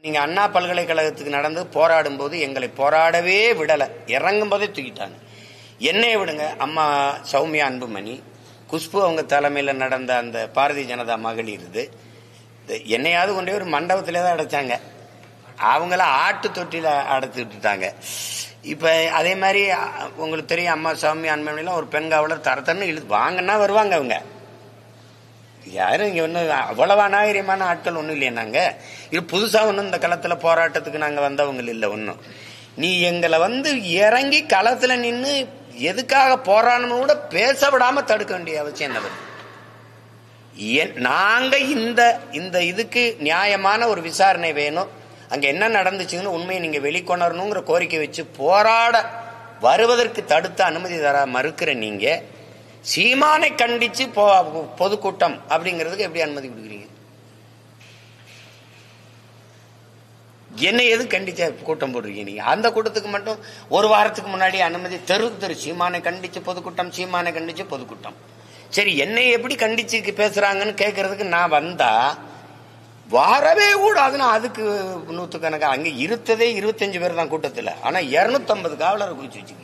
நீங்க அண்ணா பல்கலைக்கழகத்துக்கு நடந்து போராடும் போது எங்களை போராடவே விடலை, இறங்கும் போதே தூக்கிட்டாங்க. என்னைய விடுங்க, அம்மா சௌமியா அன்புமணி, குஷ்பு அவங்க தலைமையில் நடந்த அந்த பாரதிய ஜனதா மகளிர் இது என்னையாவது கொண்டே ஒரு மண்டபத்திலே தான் அடைச்சாங்க, அவங்கள ஆட்டு தொட்டில அடைத்து விட்டுட்டாங்க. இப்ப அதே மாதிரி உங்களுக்கு தெரியும், அம்மா சௌமியா அன்புமணிலாம் ஒரு பெண் காவலர் தரத்தன்னு இழுத்து வாங்கன்னா வருவாங்க. அவங்க யாரும் இங்க ஒன்றும் அவ்வளவு அநாகரியமான ஆட்கள் ஒன்றும் இல்லையா. நாங்க இது புதுசா ஒன்றும் இந்த களத்துல போராட்டத்துக்கு நாங்க வந்தவங்க இல்லை. ஒன்றும் நீ எங்களை இறங்கி களத்துல நின்று எதுக்காக போராடணும் கூட பேச விடாம தடுக்க வேண்டிய அவசியம் என்ன? நாங்க இந்த இதுக்கு நியாயமான ஒரு விசாரணை வேணும், அங்க என்ன நடந்துச்சுன்னு உண்மையை நீங்க வெளிக்கொணரணுங்கிற கோரிக்கை வச்சு போராட வருவதற்கு தடுத்த அனுமதி தர மறுக்கிற நீங்க சீமானை கண்டிச்சு பொதுக்கூட்டம் அப்படிங்கிறதுக்கு எப்படி அனுமதி கொடுக்குறீங்க? என்ன எது கண்டிச்ச கூட்டம் போடுறீங்க நீங்க? அந்த கூட்டத்துக்கு மட்டும் ஒரு வாரத்துக்கு முன்னாடி அனுமதி தெரு சீமானை கண்டிச்சு பொதுக்கூட்டம், சீமானை கண்டிச்சு பொதுக்கூட்டம். சரி, என்னை எப்படி கண்டிச்சு பேசுறாங்கன்னு கேட்கறதுக்கு நான் வந்தா வரவே கூடாதுன்னு அதுக்கு நூத்துக்கணக்கா அங்க இருத்ததே 25 பேர் தான் கூட்டத்தில். ஆனா 250 காவலரை குவிச்சு வச்சுக்க.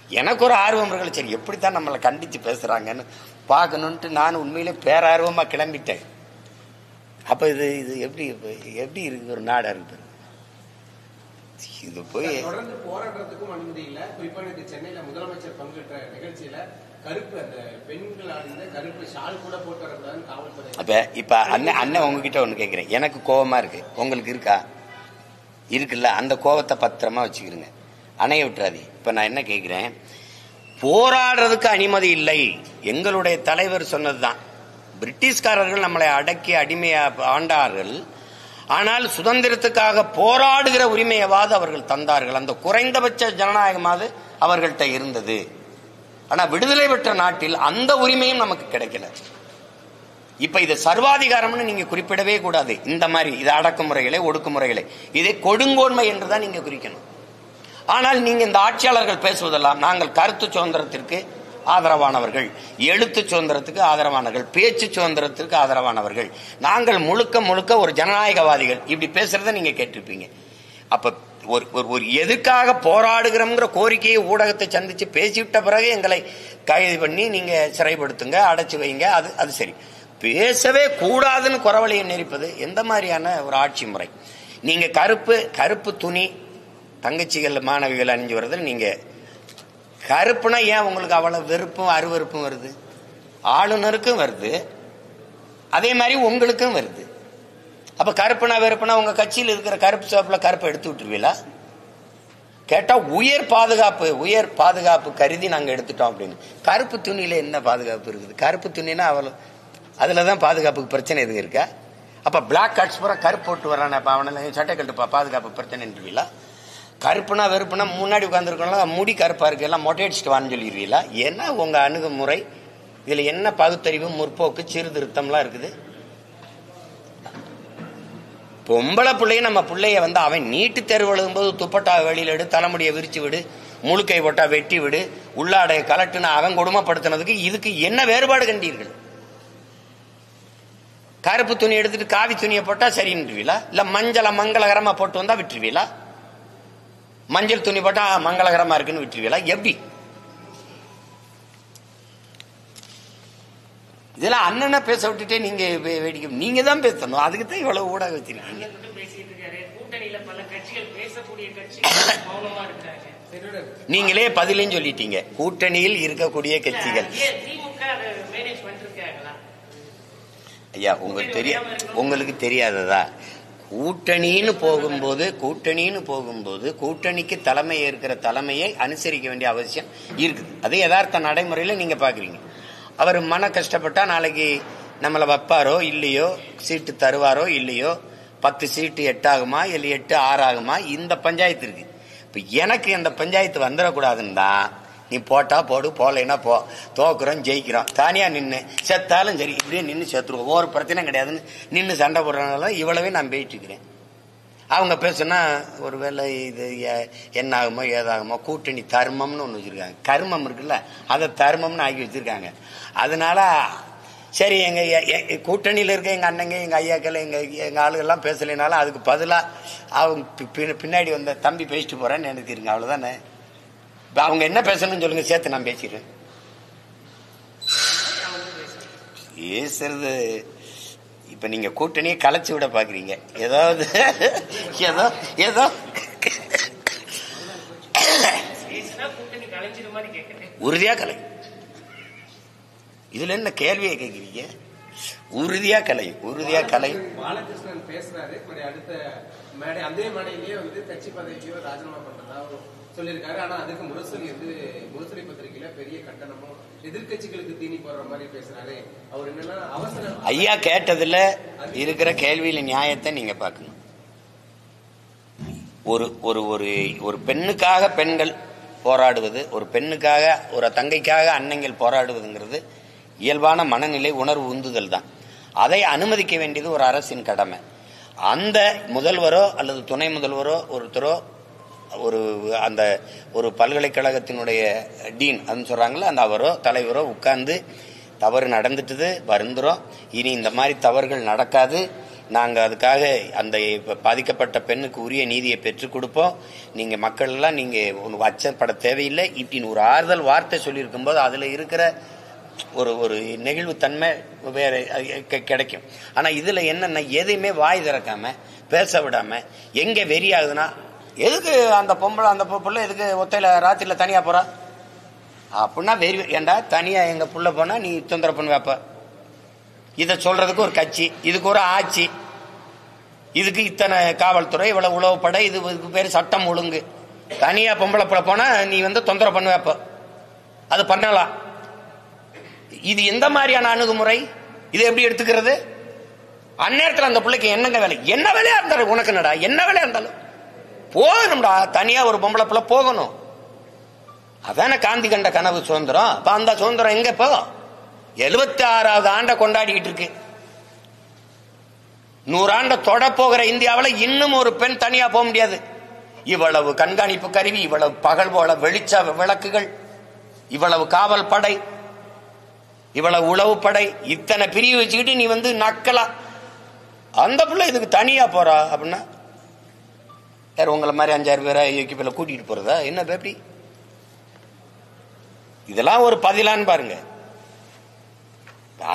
எனக்கு ஒரு ஆர்வம் இருக்குல்ல, சரி எப்படித்தான் நம்மளை கண்டிச்சு பேசுறாங்கன்னு பார்க்கணுன்ட்டு நான் உண்மையிலே பேரார்வமா கிளம்பிட்டேன். அப்ப இது எப்படி இருக்கு ஒரு நாடா இருக்கு? இது போய் தொடர்ந்து போராட்டத்துக்கும் அனுமதி இல்ல. குறிப்பா சென்னையில முதலமைச்சர் பங்கேற்ற நிகழ்ச்சியில கருப்பு அந்த பெண்கள் ஆடிந்த கருப்பு ஷால் கூட போட்டு வரக்கூடாதுன்னு காவல்துறை. அப்ப இப்ப அண்ணன் உங்ககிட்ட ஒண்ணு கேட்கிறேன், எனக்கு கோபமா இருக்கு, உங்களுக்கு இருக்கா? இருக்குல்ல, அந்த கோபத்தை பத்திரமா வச்சுக்கிறீங்க, அணைய விட்டுறாது. இப்ப நான் என்ன கேட்கிறேன், போராடுறதுக்கு அனுமதி இல்லை எங்களுடைய தலைவர் சொன்னதுதான். பிரிட்டிஷ்காரர்கள் நம்மளை அடக்கி அடிமையா ஆண்டார்கள், ஆனால் சுதந்திரத்துக்காக போராடுகிற உரிமையவாது அவர்கள் தந்தார்கள். அந்த குறைந்தபட்ச ஜனநாயகமாவது அவர்கள்ட்ட இருந்தது. ஆனா விடுதலை பெற்ற நாட்டில் அந்த உரிமையும் நமக்கு கிடைக்கல. இப்ப இது சர்வாதிகாரம்னு நீங்க குறிப்பிடவே கூடாது. இந்த மாதிரி இது அடக்குமுறைகளை ஒடுக்குமுறைகளை இதை கொடுங்கோன்மை என்றுதான் நீங்க குறிக்கணும். ஆனால் நீங்க இந்த ஆட்சியாளர்கள் பேசுவதெல்லாம் நாங்கள் கருத்து சுதந்திரத்திற்கு ஆதரவானவர்கள், எழுத்து சுதந்திரத்துக்கு ஆதரவானவர்கள், பேச்சு சுதந்திரத்திற்கு ஆதரவானவர்கள், நாங்கள் முழுக்க ஒரு ஜனநாயகவாதிகள், இப்படி பேசுறத நீங்க கேட்டிருப்பீங்க. அப்ப ஒரு எதுக்காக போராடுகிறோம்ங்கிற கோரிக்கையை ஊடகத்தை சந்திச்சு பேசிவிட்ட பிறகு எங்களை கைது பண்ணி நீங்க சிறைப்படுத்துங்க, அடைச்சு வைங்க, அது சரி. பேசவே கூடாதுன்னு குறவழியை நெரிப்பது எந்த மாதிரியான ஒரு ஆட்சி முறை? நீங்க கருப்பு துணி தங்கச்சிகள் மாணவிகள் அணிஞ்சு வர்றதுல நீங்க கருப்புனா ஏன் உங்களுக்கு அவ்வளவு வெறுப்பும் அருவருப்பும் வருது? ஆளுநருக்கும் வருது, அதே மாதிரி உங்களுக்கும் வருது. அப்ப கருப்புனா வெறுப்புனா உங்க கட்சியில் இருக்கிற கருப்பு சோப்புல கருப்பை எடுத்து விட்டுருவீங்களா? கேட்டா உயர் பாதுகாப்பு கருதி நாங்க எடுத்துட்டோம் அப்படின்னு. கருப்பு துணியில என்ன பாதுகாப்பு இருக்குது? கருப்பு துணினா அவ்வளவு அதுலதான் பாதுகாப்புக்கு பிரச்சனை எதுவும் இருக்கா? அப்ப பிளாக் கார்ட்ஸ் பூரா கருப்பு போட்டு வரான அவனை சட்டை கட்டுப்பா பாதுகாப்பு பிரச்சனைன்றீங்களா? கருப்புனா வெறுப்புனா முன்னாடி உட்காந்துருக்கோம்ல முடி கருப்பா இருக்கு எல்லாம் மொட்டை அடிச்சுட்டு வான்னு சொல்லிடுவீங்களா? என்ன உங்க அணுகுமுறை? இதுல என்ன பகுத்தறிவு, முற்போக்கு, சீர்திருத்தம்லாம் இருக்குது? பொம்பளை பிள்ளைய நம்ம பிள்ளைய அவன் நீட்டு தேர்வு எழுதும் போது துப்பட்டா வெளியில எடு, தலைமுடியை விரிச்சு விடு, முழுக்கை போட்டா வெட்டி விடு, உள்ளாடைய கலட்டுன்னு அவன் கொடுமைப்படுத்தினதுக்கு இதுக்கு என்ன வேறுபாடு கண்டீர்கள்? கருப்பு துணி எடுத்துட்டு காவி துணியை போட்டா சரின்னுவீங்களா? இல்ல மங்களகரமா போட்டு வந்தா விட்டுருவீங்களா? மஞ்சள் துணி போட்டா மங்களகரமா இருக்குன்னு விட்டுருவீங்களா? எப்படி இதெல்லாம் அண்ணனை பேச விட்டுட்டே நீங்க வேடிக்கை நீங்க தான் பேசணும். அதுக்கு தான் இவ்வளவு ஊடகம் வச்சிருக்கீங்க. நீங்களே பதிலையும் சொல்லிட்டீங்க, கூட்டணியில் இருக்கக்கூடிய கட்சிகள். ஐயா உங்களுக்கு தெரியாததா? கூட்டணின்னு போகும்போது கூட்டணிக்கு தலைமை ஏற்கிற தலைமையை அனுசரிக்க வேண்டிய அவசியம் இருக்குது. அது யதார்த்த நடைமுறையில நீங்க பாக்குறீங்க. அவர் மன கஷ்டப்பட்டா நாளைக்கு நம்மளை வைப்பாரோ இல்லையோ, சீட்டு தருவாரோ இல்லையோ, 10 சீட்டு 8 ஆகுமா இல்லை 8 6 ஆகுமா, இந்த பஞ்சாயத்து இருக்கு. இப்ப எனக்கு இந்த பஞ்சாயத்து வந்துடக்கூடாதுன்னு தான் நீ போட்டா போடு, போலைன்னா போ, தோக்குறோம் ஜெயிக்கிறோம், தானியா நின்று செத்தாலும் சரி இப்படியே நின்று செத்துருவோம், ஒரு பிரச்சனை கிடையாதுன்னு நின்று சண்டை போடுறதுனால இவ்வளவே நான் போயிட்டு இருக்கிறேன். அவங்க பேசுனா ஒருவேளை இது என்ன ஆகுமோ ஏதாகுமோ, கூட்டணி தர்மம்னு ஒண்ணு வச்சிருக்காங்க, கர்மம் இருக்குல்ல அதை தர்மம்னு ஆக்கி வச்சிருக்காங்க. அதனால சரி கூட்டணியில் இருக்க எங்க அண்ணங்க எங்க ஐயாக்கள் எங்க ஆளுகள்லாம் பேசலைனாலும் அதுக்கு பதிலா அவங்க பின்னாடி வந்த தம்பி பேசிட்டு போறேன்னு நினைக்கிறீங்க, அவ்வளவுதானே. அவங்க என்ன பேசணும்னு சொல்லுங்க, சேர்த்து நான் பேசிடுறேன். பேசுறது இப்ப நீங்க கூட்டணியை கலைச்சு விட பாக்குறீங்க. ஏதாவது ஏதோ ஏதோ உறுதியா கலை. இதுல என்ன கேள்வியை கேட்கிறீங்க? உறுதியா கலை, உறுதியா கலை. பாலகிருஷ்ணன் பேசுறாரு, அடுத்த மேடை அதே மேடையிலேயே கட்சி பதவியோ ராஜினாமா பண்றதா சொல்லியிருக்காரு. ஆனா அதுக்கு முரசொலி பத்திரிகையில பெரிய கட்டணமும் எதிர்கட்சிகளுக்கு தீனி போடுற மாதிரி பேசுறாரு. அவர் என்னன்னா அவசரம். ஐயா கேட்டதுல இருக்கிற கேள்வியில நியாயத்தை நீங்க பாக்கணும். ஒரு ஒரு ஒரு பெண்ணுக்காக பெண்கள் போராடுவது, ஒரு பெண்ணுக்காக ஒரு தங்கைக்காக அன்னைகள் போராடுவதுங்கிறது இயல்பான மனநிலை, உணர்வு, உந்துதல் தான். அதை அனுமதிக்க வேண்டியது ஒரு அரசின் கடமை. அந்த முதல்வரோ அல்லது துணை முதல்வரோ ஒருத்தரோ அந்த ஒரு பல்கலைக்கழகத்தினுடைய டீன் அதுன்னு சொல்றாங்களா, அந்த அவரோ தலைவரோ உட்கார்ந்து தவறு நடந்துட்டுது, வருந்துறோம், இனி இந்த மாதிரி தவறுகள் நடக்காது, நாங்க அதுக்காக அந்த பாதிக்கப்பட்ட பெண்ணுக்கு உரிய நீதியை பெற்றுக் கொடுப்போம், நீங்க மக்கள் எல்லாம் நீங்க அச்சப்பட தேவையில்லை இப்படின்னு ஒரு ஆறுதல் வார்த்தை சொல்லியிருக்கும் போது அதுல இருக்கிற ஒரு நெகிழ்வு தன்மை வேற கிடைக்கும். ஆனா இதுல என்னன்னா எதையுமே வாய் திறக்காம பேச விடாம எங்க வெறி ஆகுதுன்னா, எதுக்கு அந்த பொம்பளை எதுக்கு ஒத்தையில ராத்திரில தனியா போறா அப்படின்னா வெறி. ஏண்டா தனியா எங்க புள்ள போனா நீ தொந்தரவு பண்ண வைப்ப. இத சொல்றதுக்கு ஒரு கட்சி, இதுக்கு ஒரு ஆட்சி, இதுக்கு இத்தனை காவல்துறை, இவ்வளவு உளவுப்படை, இதுக்கு பேரு சட்டம் ஒழுங்கு. தனியா பொம்பளை புள்ள போனா நீ தொந்தரவு பண்ண வைப்ப. அது பண்ணலாம். இது எந்த மாதிரியான அணுகுமுறை? இது எப்படி எடுத்துக்கிறது? அந்நேரத்தில் அந்த பிள்ளைக்கு என்னங்க வேலை? என்ன வேலையா இருந்தாலும் உனக்கு என்னடா, என்ன வேலையா இருந்தாலும் போகணும்டா, தனியா ஒரு பொம்பளை பிள்ளை போகணும். அதான காந்தி கண்ட கனவு சுதந்திரம். அப்ப அந்த சுதந்திரம் எங்க? இப்போ 76வது ஆண்டை கொண்டாடிக்கிட்டு இருக்கு. 100 ஆண்டை தொட போகிற இந்தியாவில் இன்னும் ஒரு பெண் தனியா போக முடியாது. இவ்வளவு கண்காணிப்பு கருவி, இவ்வளவு பகல் போல வெளிச்ச விளக்குகள், இவ்வளவு காவல் படை, இவ்வளவு உளவு படை, இத்தனை பிரிவு வச்சுக்கிட்டு நீ நக்கலா அந்த பிள்ளை இதுக்கு தனியா போறா அப்படின்னா யார் உங்களை மாதிரி 5-6 பேரை பிள்ளை கூட்டிட்டு போறதா என்ன பேப்பி? இதெல்லாம் ஒரு பதிலான்னு பாருங்க.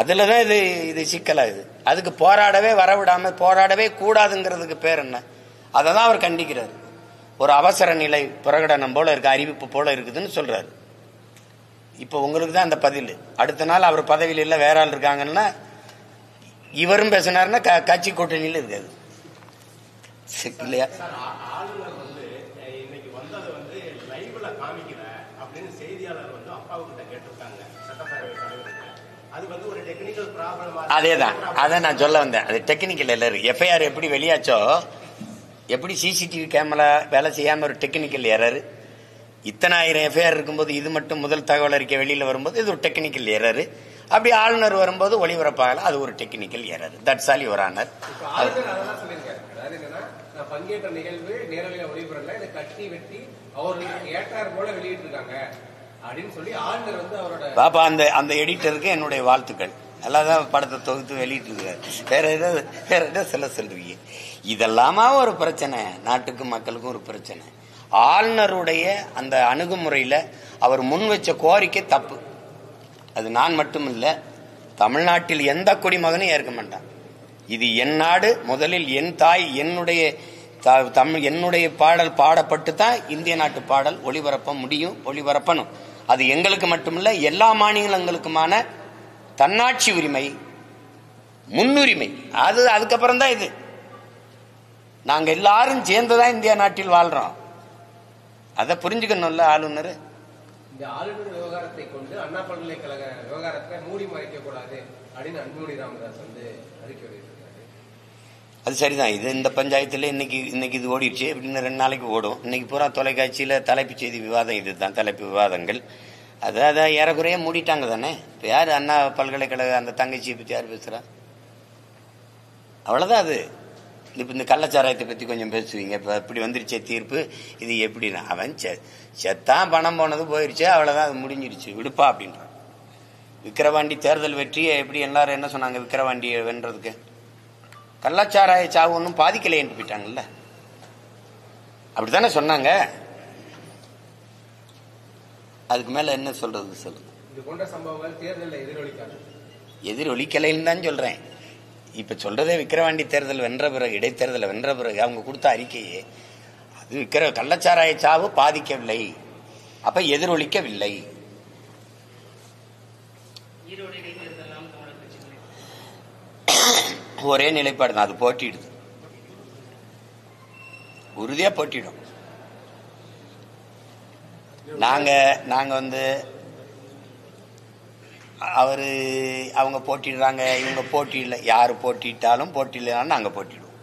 அதுலதான் இது சிக்கலா. இது அதுக்கு போராடவே வரவிடாம போராடவே கூடாதுங்கிறதுக்கு பேர் என்ன? அததான் அவர் கண்டிக்கிறார். ஒரு அவசர நிலை பிரகடனம் போல இருக்கு, அறிவிப்பு போல இருக்குதுன்னு சொல்றாரு. இப்ப உங்களுக்கு தான் அந்த பதில். அடுத்த நாள் அவர் பதவியில் இல்ல வேற ஆள் இருக்காங்கன்னா இவரும் பேசினாருன்னா கட்சி கூட்டணியில் இருக்காது இல்லையா? இன்னைக்கு வந்தது லைவ்ல காமிக்கல அப்படின்னு செய்தியாளர் அப்பாவுக்கிட்ட கேட்டிருக்காங்க சட்டப்பேரவை தலைவருக்கு. அது ஒரு டெக்னிக்கல் ப்ராப்ளம். அதேதான், அதை நான் சொல்ல வந்தேன். அது டெக்னிக்கல் எரர். எஃப்ஐஆர் எப்படி வெளியாச்சோ, எப்படி சிசிடிவி கேமரா வேலை செய்யாம ஒரு டெக்னிக்கல் எரர், இத்தனை ஆயிரம் எஃப்ஐஆர் இருக்கும்போது இது மட்டும் முதல் தகவல் அறிக்கை வெளியில வரும்போது இது ஒரு டெக்னிக்கல் எரர். அப்படி ஆளுநர் வரும்போது ஒளிபரப்பாகல, அது ஒரு technical error. That's all your honour. பங்கேற்ற நிகழ்வு நேரலையில ஒளிபரப்பல, இதை கட்டி வெட்டி அவர்களுக்கு ஏற்றார் போல வெளியிட்டிருக்காங்க அப்படின்னு சொல்லி ஆளுநர் அவரோட பாப்பா அந்த எடிட்டருக்கு என்னுடைய வாழ்த்துக்கள். நல்லாதான் படத்தை தொகுத்து வெளியிட்டு இருக்காரு. வேற ஏதாவது சொல்றீங்க. இதெல்லாமா ஒரு பிரச்சனை, நாட்டுக்கும் மக்களுக்கும் ஒரு பிரச்சனை. ஆளுநருடைய அந்த அணுகுமுறையில அவர் முன் வச்ச கோரிக்கை தப்பு. அது நான் மட்டும் இல்ல, தமிழ்நாட்டில் எந்த குடிமகனும் ஏற்க மாட்டான். இது என் நாடு, முதலில் என் தாய், என்னுடைய பாடல் பாடப்பட்டு தான் இந்திய நாட்டு பாடல் ஒளிபரப்ப முடியும், ஒளிபரப்பணும். அது எங்களுக்கு மட்டுமல்ல, எல்லா மாநிலங்களுக்குமான தன்னாட்சி உரிமை, முன்னுரிமை. அதுக்கப்புறம் தான் இது. நாங்க எல்லாரும் சேர்ந்துதான் இந்திய நாட்டில் வாழ்றோம். அதை புரிஞ்சுக்கணும்ல ஆளுநர். இந்த ஆளுநர் விவகாரத்தை கொண்டு அண்ணா பல்கலைக்கழக விவகாரத்தை மூடி மறைக்க கூடாது அப்படின்னு அன்புமணி ராமதாஸ் அறிக்கை வெளியிட்டிருக்காரு. அது சரிதான். இது இந்த பஞ்சாயத்துல இன்னைக்கு இது ஓடிடுச்சு அப்படின்னு 2 நாளைக்கு ஓடும். இன்னைக்கு பூரா தொலைக்காட்சியில தலைப்பு செய்தி விவாதம், இதுதான் தலைப்பு விவாதங்கள். அதை ஏறக்குறைய மூடிட்டாங்க தானே. இப்ப யாரு அண்ணா பல்கலைக்கழக அந்த தங்கச்சியை பத்தி யாரு பேசுறா? அவ்வளவுதான். அது இப்ப இந்த கள்ளச்சாராயத்தை பத்தி கொஞ்சம் பேசுவீங்க. இப்ப இப்படி வந்துருச்சே தீர்ப்பு, இது எப்படின்னா அவன் செத்தான், பணம் போனது போயிருச்சு, அவ்வளவுதான், அது முடிஞ்சிருச்சு, விடுப்பா அப்படின்றான். விக்கிரவாண்டி தேர்தல் வெற்றியை எப்படி எல்லாரும் என்ன சொன்னாங்க? விக்கிரவாண்டியை வென்றதுக்கு கள்ளச்சாராய சாவு ஒன்றும் பாதிக்கலைன்னு போயிட்டாங்கல்ல, அப்படித்தானே சொன்னாங்க. அதுக்கு மேல என்ன சொல்றது சொல்லுங்க? இது போன்ற சம்பவங்கள் தேர்தலில் எதிரொலிக்கலைன்னு தான் சொல்றேன். இப்ப சொல்றதே விக்கிரவாண்டி தேர்தல் வென்ற பிறகு, இடைத்தேர்தல் வென்ற பிறகு அவங்க கொடுத்த அறிக்கையே அது கள்ளச்சாராய சாவு பாதிக்கவில்லை, அப்ப எதிரொலிக்கவில்லை. ஒரே நிலைப்பாடு தான், அது போட்டிடுது, உறுதியா போட்டிடும். நாங்க வந்து அவங்க போட்டிடுறாங்க, இவங்க போட்டியில, யாரு போட்டிட்டாலும் போட்டியில்லைனாலும் நாங்க போட்டிடுவோம்.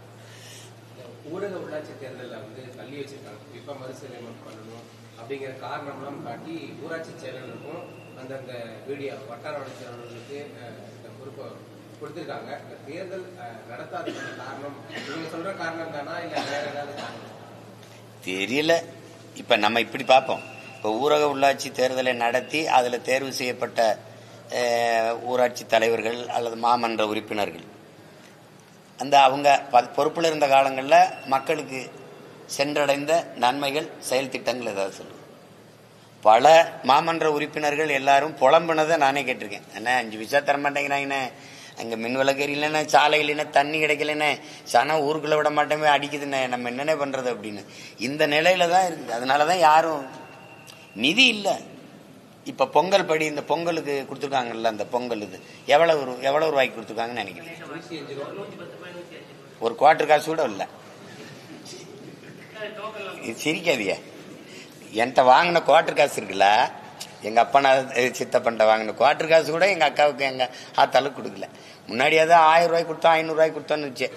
ஊரக உள்ளாட்சி தேர்தலில் வந்து தள்ளி வச்சிருக்காங்க, இப்ப மறுசீலனை பண்ணணும் அப்படிங்கிற காரணம்லாம் காட்டி ஊராட்சி செயலர்களுக்கும் அந்தந்த வீடியோ வட்டார வளர்ச்சி செயலர்களுக்கு இந்த பொறுப்பை கொடுத்திருக்காங்க. இந்த தேர்தல் நடத்தாததுக்கு காரணம் நீங்க சொல்ற காரணம் தானா, இல்ல வேற ஏதாவது காரணம் தெரியல. இப்ப நம்ம இப்படி பார்ப்போம். இப்ப ஊரக உள்ளாட்சி தேர்தலை நடத்தி அதுல தேர்வு செய்யப்பட்ட ஊராட்சி தலைவர்கள் அல்லது மாமன்ற உறுப்பினர்கள் அந்த அவங்க பொறுப்பில் இருந்த காலங்களில் மக்களுக்கு சென்றடைந்த நன்மைகள், செயல் திட்டங்கள் ஏதாவது சொல்லுங்க. பல மாமன்ற உறுப்பினர்கள் எல்லாரும் புலம்புனதை நானே கேட்டிருக்கேன். என்ன 5 பைசா தர மாட்டேங்கிறாங்கண்ணே, அங்கே மின் விளக்கு இல்லைன்னா, சாலை இல்லைன்னா, தண்ணி கிடைக்கலண்ணே, சனம் ஊருக்குள்ள விட மாட்டேமே, அடிக்குதுண்ணே, நம்ம என்னென்ன பண்றது அப்படின்னு இந்த நிலையில தான் இருக்குது. அதனாலதான் யாரும் நிதி இல்லை. இப்ப பொங்கல் படி இந்த பொங்கலுக்கு கொடுத்துருக்காங்கல்ல, அந்த பொங்கல் இது எவ்வளவு ரூபாய்க்கு கொடுத்துருக்காங்கன்னு நினைக்கிறேன். ஒரு குவார்டர் காசு கூட இல்லை. சிரிக்காதிய, என்கிட்ட வாங்கின குவார்டர் காசு இருக்குல்ல, எங்க அப்பா சித்தப்பன்ட்ட வாங்கின குவார்டர் காசு கூட எங்க அக்காவுக்கு எங்க ஆத்தாளுக்கு கொடுக்கல. முன்னாடியாவது 1000 ரூபாய்க்கு கொடுத்தோம், 500 ரூபாய்க்கு கொடுத்தோன்னு வச்சு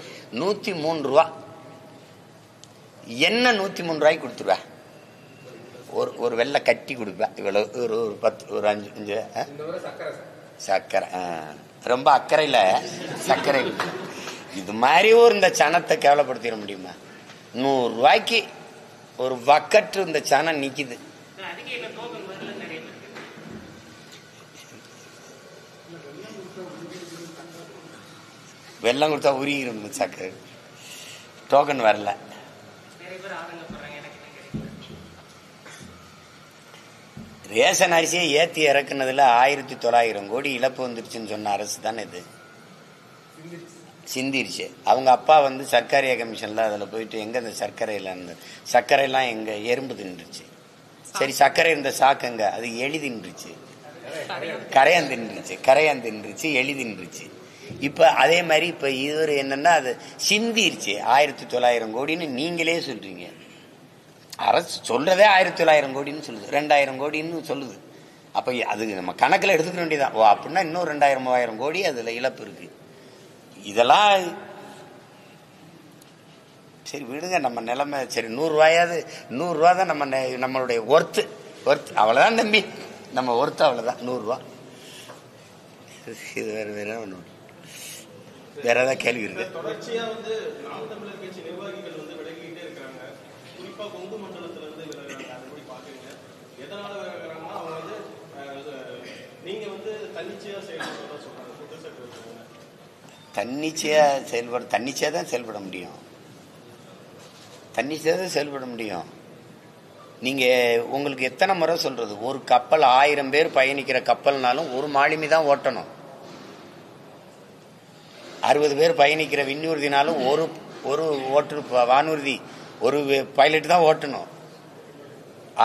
103 ரூபா. என்ன 103 ரூபாய்க்கு கொடுத்துருவா? ஒரு வெள்ளை கட்டி கொடுப்பேன், இவ்வளவு ஒரு 10 ஒரு 5 சர்க்கரை. ரொம்ப அக்கறையில சர்க்கரை. இது மாதிரி இந்த சனத்தை கேவலப்படுத்திட முடியுமா? 100 ரூபாய்க்கு ஒரு வக்கற்று இந்த சனம் நிக்குது. வெள்ளம் கொடுத்தா உருகிரும் சர்க்கரை. டோக்கன் வரல. ரேஷன் அரிசியை ஏத்தி இறக்குனதுல 1900 கோடி இழப்பு வந்துருச்சுன்னு சொன்ன அரசு தானே இது. சிந்திருச்சு. அவங்க அப்பா சர்க்கரை கமிஷன்ல அதுல போயிட்டு எங்க இந்த சர்க்கரை எல்லாம் எங்க எறும்பு தின்றுச்சு. சரி, சர்க்கரை இருந்த சாக்குங்க, அது எலி தின்றுச்சு, கரையான் தின்றுச்சு, எலி தின்றுச்சு. இப்ப அதே மாதிரி இப்ப இது என்னன்னா அது சிந்திருச்சு. 1900 கோடின்னு நீங்களே சொல்றீங்க. அரசு சொல்றதே 1900 கோடின்னு சொல்லுது, 2000 கோடின்னு சொல்லுது. அப்ப அது நம்ம கணக்குல எடுத்துக்க வேண்டியதான். ஓ அப்படின்னா இன்னும் 2000 3000 கோடி அதுல இழப்பு இருக்கு. இதெல்லாம் சரி விடுங்க, நம்ம நிலைமை சரி. 100 ரூபாயாவது 100 ரூபா தான் நம்மளுடைய ஒர்த்து. அவ்வளவுதான் தம்பி, நம்ம ஒர்த்து அவ்வளவுதான் 100 ரூபா. இது வேற ஒண்ணு. வேற ஏதாவது கேள்வி இருக்கு? தொடர்ச்சியா நாம் தமிழர் கட்சி நிர்வாகிகள் விலகிட்டே இருக்காங்க. குறிப்பா கொங்கு மண்டலத்துல இருந்து விலகுறாங்க. அதை எப்படி பாக்குறீங்க? எதனால விலகுறாங்கன்னா அவங்க நீங்க தன்னிச்சையா செயல்படுறதா சொல்றாங்க, குற்றச்சாட்டு வச்சாங்க. தன்னிச்சையா தான் செயல்பட முடியும். தன்னிச்சையா தான் செயல்பட முடியும். நீங்க உங்களுக்கு எத்தனை முறை சொல்றது? ஒரு கப்பல் 1000 பேர் பயணிக்கிற கப்பல்னாலும் ஒரு மாலுமி தான் ஓட்டணும். 60 பேர் பயணிக்கிற விண்ணூர்தினாலும் ஒரு வானூர்தி ஒரு பைலட் தான் ஓட்டணும்.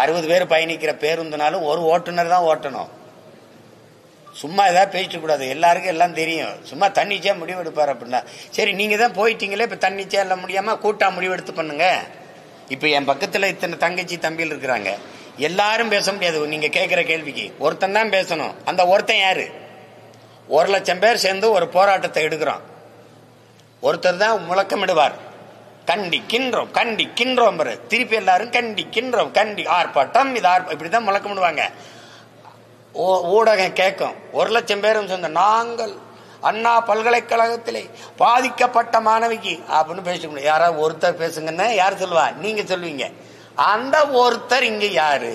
60 பேர் பயணிக்கிற பேருந்துனாலும் ஒரு ஓட்டுநர் தான் ஓட்டணும். சும்மா ஏதாவது பேசிட்டு கூடாது. எல்லாருக்கும் எல்லாம் தெரியும். சும்மா தன்னிச்சையா முடிவு எடுப்பாரு அப்படின்னா சரி, நீங்க தான் போயிட்டீங்களே, இப்ப தன்னிச்சையா எல்லாம் முடியாம கூட்டா முடிவு எடுத்து பண்ணுங்க. இப்ப என் பக்கத்துல இத்தனை தங்கச்சி தம்பியில் இருக்கிறாங்க, எல்லாரும் பேச முடியாது. நீங்க கேட்கிற கேள்விக்கு ஒருத்தன் தான் பேசணும். அந்த ஒருத்தன் யாரு? 1,00,000 பேர் சேர்ந்து ஒரு போராட்டத்தை எடுக்கிறோம். ஒருத்தர் தான் முழக்கமிடுவார், கண்டிக்கின்றோம் கண்டிக்கின்றோம். திருப்பி எல்லாரும் கண்டிக்கின்றோம், ஆர்ப்பாட்டம், இது இப்படிதான் முழக்கமிடுவாங்க. ஊடகம் கேட்கும். 1,00,000 பேரும் சொந்த நாங்கள் அண்ணா பல்கலைக்கழகத்திலே பாதிக்கப்பட்ட மாணவிக்கு அப்படின்னு பேச முடியும். யாராவது ஒருத்தர் பேசுங்கன்னா யாரு சொல்லுவா? நீங்க சொல்லுவீங்க. அந்த ஒருத்தர் இங்க யாரு?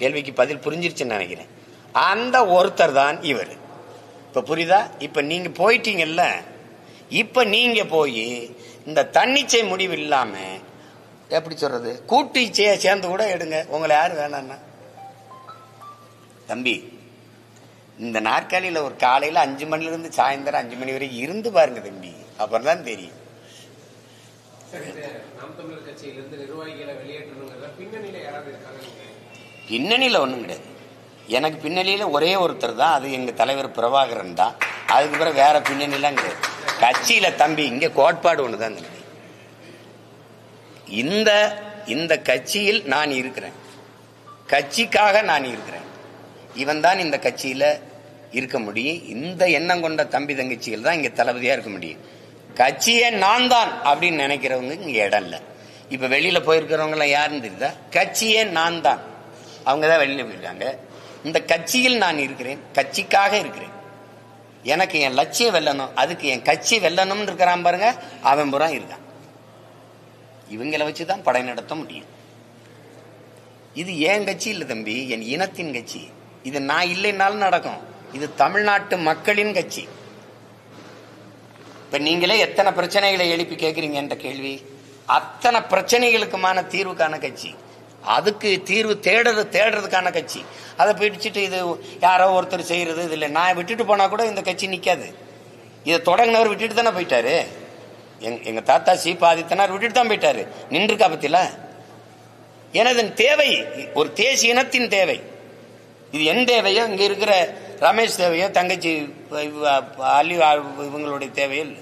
கேள்விக்கு பதில் புரிஞ்சிருச்சுன்னு நினைக்கிறேன். அந்த ஒருத்தர் தான் இவர். இப்ப புரியுதா? இப்ப நீங்க போயிட்டீங்கல்ல, இப்ப நீங்க போய் இந்த தன்னிச்சை முடிவு இல்லாம எப்படி சொல்றது, கூட்டு இச்சையை சேர்ந்து கூட எடுங்க. உங்களை யாரு வேணான்னா? தம்பி, இந்த நாற்காலியில ஒரு காலையில 5 மணில இருந்து சாயந்தரம் 5 மணி வரைக்கும் இருந்து பாருங்க தம்பி, அப்புறம் தான் தெரியும். நாம் தமிழர் கட்சியிலிருந்து நிர்வாகிகளை வெளியேற்றணுங்கிறத பின்னணியில யாராவது இருக்காங்க? பின்னணியில ஒண்ணும் கிடையாது. எனக்கு பின்னணியில ஒரே ஒருத்தர் தான், அது எங்க தலைவர் பிரபாகரன் தான். அதுக்கு பிறகு வேற பின்னணிலாம் கிடையாது. கட்சியில தம்பி இங்க கோட்பாடு ஒண்ணுதான் தம்பி. இந்த கட்சியில் நான் இருக்கிறேன், கட்சிக்காக நான் இருக்கிறேன். இவன் தான் இந்த கட்சியில இருக்க முடியும். இந்த எண்ணம் கொண்ட தம்பி தங்கச்சிகள் தான் இங்க தளபதியா இருக்க முடியும். கட்சியே நான் தான் அப்படின்னு நினைக்கிறவங்க இங்க இடம் இல்ல. இப்ப வெளியில போயிருக்கிறவங்க எல்லாம் யாருன்னு தெரியுதா? கட்சியே நான் தான், அவங்கதான் வெளியில போயிருக்காங்க. இந்த கட்சியில் நான் இருக்கிறேன், கட்சிக்காக இருக்கிறேன். எனக்கு என் லட்சியம் வெல்லணும், அதுக்கு என் கட்சி வெல்லணும்னு இருக்கிறான் பாருங்க, அவன் புறா இருக்கான். இவங்களை வச்சுதான் படை நடத்த முடியும். இது என் கட்சி இல்ல தம்பி, என் இனத்தின் கட்சி. இது நான் இல்லைன்னாலும் நடக்கும். இது தமிழ்நாட்டு மக்களின் கட்சி. இப்ப நீங்களே எத்தனை பிரச்சனைகளை எழுப்பி கேட்கிறீங்க என்ற கேள்வி, அத்தனை பிரச்சனைகளுக்குமான தீர்வுக்கான கட்சி, அதுக்கு தீர்வு தேடுறதுக்கான கட்சி. அதை பிடிச்சிட்டு இது யாரோ ஒருத்தர் செய்யறது இது இல்லை. நான் விட்டுட்டு போனா கூட இந்த கட்சி நிக்காது. இதை தொடங்கினவர் விட்டுட்டு தானே போயிட்டாரு. எங்க தாத்தா சீபா ஆதித்தனார் விட்டுட்டு தான் போயிட்டாரு. நின்றுக்கா பத்தில. எனது தேவை ஒரு தேசிய இனத்தின் தேவை. இது என் தேவையோ, இங்க இருக்கிற ரமேஷ் தேவையோ, தங்கச்சி அலி இவங்களுடைய தேவையோ இல்லை.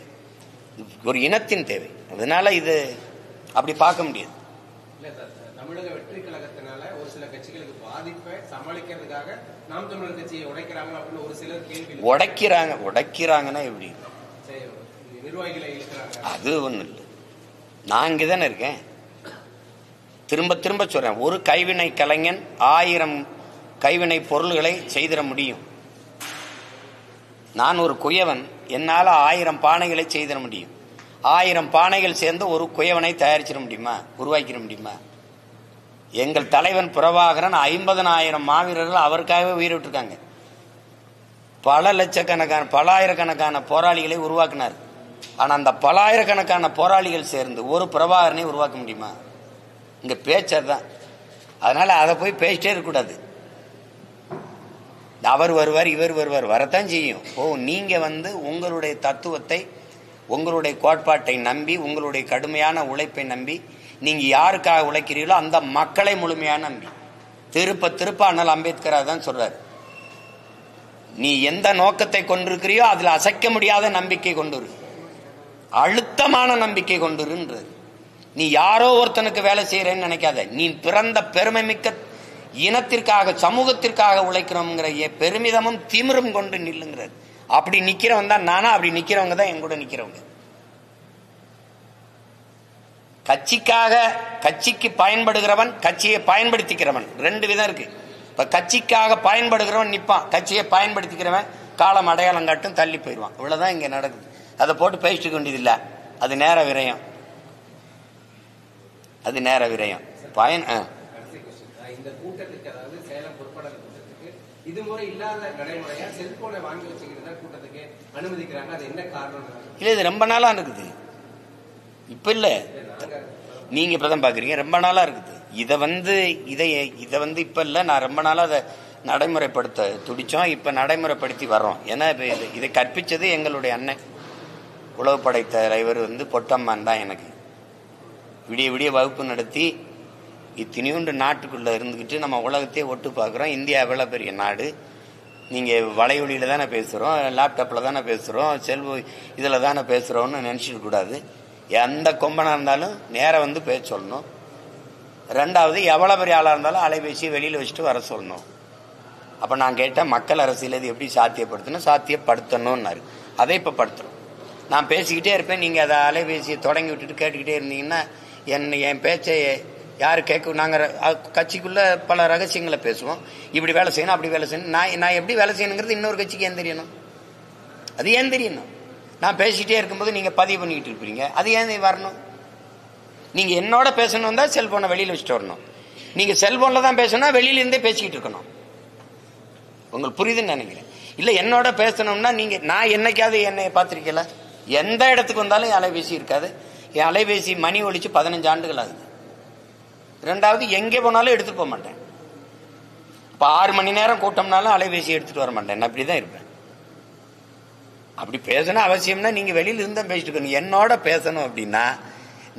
ஒரு இனத்தின் தேவை. அதனால இது அப்படி பார்க்க முடியாது. தமிழக வெற்றி கழகத்தினால ஒரு சில கட்சிகளுக்கு பாதிப்பை சமாளிக்கிறதுக்காக நாம் தமிழர் கட்சியை உடைக்கிறாங்க அப்படின்னு ஒரு சிலர் கேள்வி. உடைக்கிறாங்கன்னா எப்படி? நிர்வாகிகளை இழுக்கிறாங்க. அது ஒண்ணு இல்லை. நான் இங்கதானே இருக்கேன். திரும்ப திரும்ப சொல்றேன், ஒரு கைவினை கலைஞன் 1000 கைவினை பொருள்களை செய்திட முடியும். நான் ஒரு குயவன், என்னால 1000 பானைகளை செய்திட முடியும். 1000 பானைகள் சேர்ந்து ஒரு குயவனை தயாரிச்சிட முடியுமா, உருவாக்கிட முடியுமா? எங்கள் தலைவன் பிரபாகரன் 50,000 மாவீரர்கள் அவருக்காகவே உயிர் விட்டுருக்காங்க. பல லட்சக்கணக்கான பல ஆயிரக்கணக்கான போராளிகளை உருவாக்கினார். ஆனா அந்த பல ஆயிரக்கணக்கான போராளிகள் சேர்ந்து ஒரு பிரபாகரனை உருவாக்க முடியுமா? இங்க பேச்சதான். அதனால அதை போய் பேசிட்டே இருக்கக்கூடாது. அவர் வருவார், இவர் வருவார், வரத்தான் செய்யும். நீங்க உங்களுடைய தத்துவத்தை, உங்களுடைய கோட்பாட்டை நம்பி, உங்களுடைய கடுமையான உழைப்பை நம்பி, நீங்க யாருக்காக உழைக்கிறீர்களோ அந்த மக்களை முழுமையா நம்பி, திருப்ப அண்ணல் அம்பேத்கர் தான் சொல்றாரு, நீ எந்த நோக்கத்தை கொண்டிருக்கிறியோ அதுல அசைக்க முடியாத நம்பிக்கை கொண்டிரு, அழுத்தமான நம்பிக்கை கொண்டிருன்றது. நீ யாரோ ஒருத்தனுக்கு வேலை செய்யறேன்னு நினைக்காத. நீ பிறந்த பெருமை மிக்க இனத்திற்காக, சமூகத்திற்காக உழைக்கிறோம்ங்கிற பெருமிதமும் திமிரும் கொண்டு நில்லுங்கிறது. அப்படி நிக்கிறவன் தான் நானா, அப்படி நிக்கிறவங்க தான் என் கூட நிக்கிறவங்க. கட்சிக்கு பயன்படுகிறவன், கட்சியை பயன்படுத்திக்கிறவன், 2 விதம் இருக்கு. இப்ப கட்சிக்காக பயன்படுகிறவன் நிப்பான், கட்சியை பயன்படுத்திக்கிறவன் காலம் அடையாளம் காட்டும் தள்ளி போயிடுவான். இவ்வளவுதான் இங்க நடக்குது. அதை போட்டு பேசிட்டு வேண்டியதில்லை. அது நேர விரயம். அது நேர விரயம். இந்த கூட்டத்துக்கு, அதாவது சேலம் பொறுப்பாளர் கூட்டத்துக்கு இது முறை இல்லாத நடைமுறையா செல்போனை வாங்கி வச்சுக்கிறதா கூட்டத்துக்கு அனுமதிக்கிறாங்க. அது என்ன காரணம்? இல்ல, இது ரொம்ப நாளா இருக்குது. இப்ப இல்ல, நீங்க இப்பதான் பாக்குறீங்க. ரொம்ப நாளா இருக்குது. இதை இப்ப இல்ல, நான் ரொம்ப நாளா அதை நடைமுறைப்படுத்த துடிச்சோம். இப்ப நடைமுறைப்படுத்தி வர்றோம். ஏன்னா இதை கற்பிச்சது எங்களுடைய அண்ணன் உளவுப்படை தலைவர் பொட்டம்மான் தான். எனக்கு விடிய விடிய வகுப்பு நடத்தி இத்தனையுண்டு நாட்டுக்குள்ள இருந்துகிட்டு நம்ம உலகத்தையே ஒட்டு பார்க்குறோம். இந்தியா எவ்வளோ பெரிய நாடு. நீங்கள் வலையொலியில் தானே பேசுகிறோம், லேப்டாப்பில் தானே பேசுகிறோம், இதில் தானே பேசுகிறோன்னு நினச்சிக்க கூடாது. எந்த கொம்பனாக இருந்தாலும் நேராக பேச சொல்லணும். 2வது, எவ்வளோ பெரிய ஆளாக இருந்தாலும் அலைபேசியை வெளியில் வச்சுட்டு வர சொல்லணும். அப்போ நான் கேட்டேன், மக்கள் அரசியல் இது எப்படி சாத்தியப்படுத்தணும்? சாத்தியப்படுத்தணும்னாரு. அதை இப்போ படுத்துறோம். நான் பேசிக்கிட்டே இருப்பேன், நீங்கள் அதை அலைபேசியை தொடங்கி விட்டுட்டு கேட்டுக்கிட்டே இருந்தீங்கன்னா என் பேச்சை யாரு கேட்க? நாங்கள் கட்சிக்குள்ள பல ரகசியங்களை பேசுவோம். இப்படி வேலை செய்யணும், அப்படி வேலை செய்யணும். நான் எப்படி வேலை செய்யணுங்கிறது இன்னொரு கட்சிக்கு ஏன் தெரியணும்? அது ஏன் தெரியணும்? நான் பேசிக்கிட்டே இருக்கும்போது நீங்க பதிவு பண்ணிக்கிட்டு இருப்பீங்க, அது ஏன் வரணும்? நீங்க என்னோட பேசணும் தான் செல்போனை வெளியில வச்சுட்டு வரணும். நீங்க செல்போன்ல தான் பேசணும், வெளியில இருந்தே பேசிக்கிட்டு இருக்கணும். உங்களுக்கு புரியுதுன்னு நினைக்கிறேன். இல்ல என்னோட பேசணும்னா நீங்க, நான் என்னைக்காவது என்னை பார்த்திருக்கல? எந்த இடத்துக்கு வந்தாலும் என் அலைபேசி இருக்காது. என் அலைபேசி மணி ஒழிச்சு 15 ஆண்டுகள் ஆகுது. ரெண்டாவது, எங்கே போனாலும் எடுத்துட்டு போக மாட்டேன். இப்ப 6 மணி நேரம் கூட்டம்னாலும் அலைபேசி எடுத்துட்டு வர மாட்டேன். நான் அப்படிதான் இருப்பேன். அப்படி பேசணும் அவசியம்னா நீங்க வெளியில இருந்தா பேசிட்டு இருக்கணும். என்னோட பேசணும் அப்படின்னா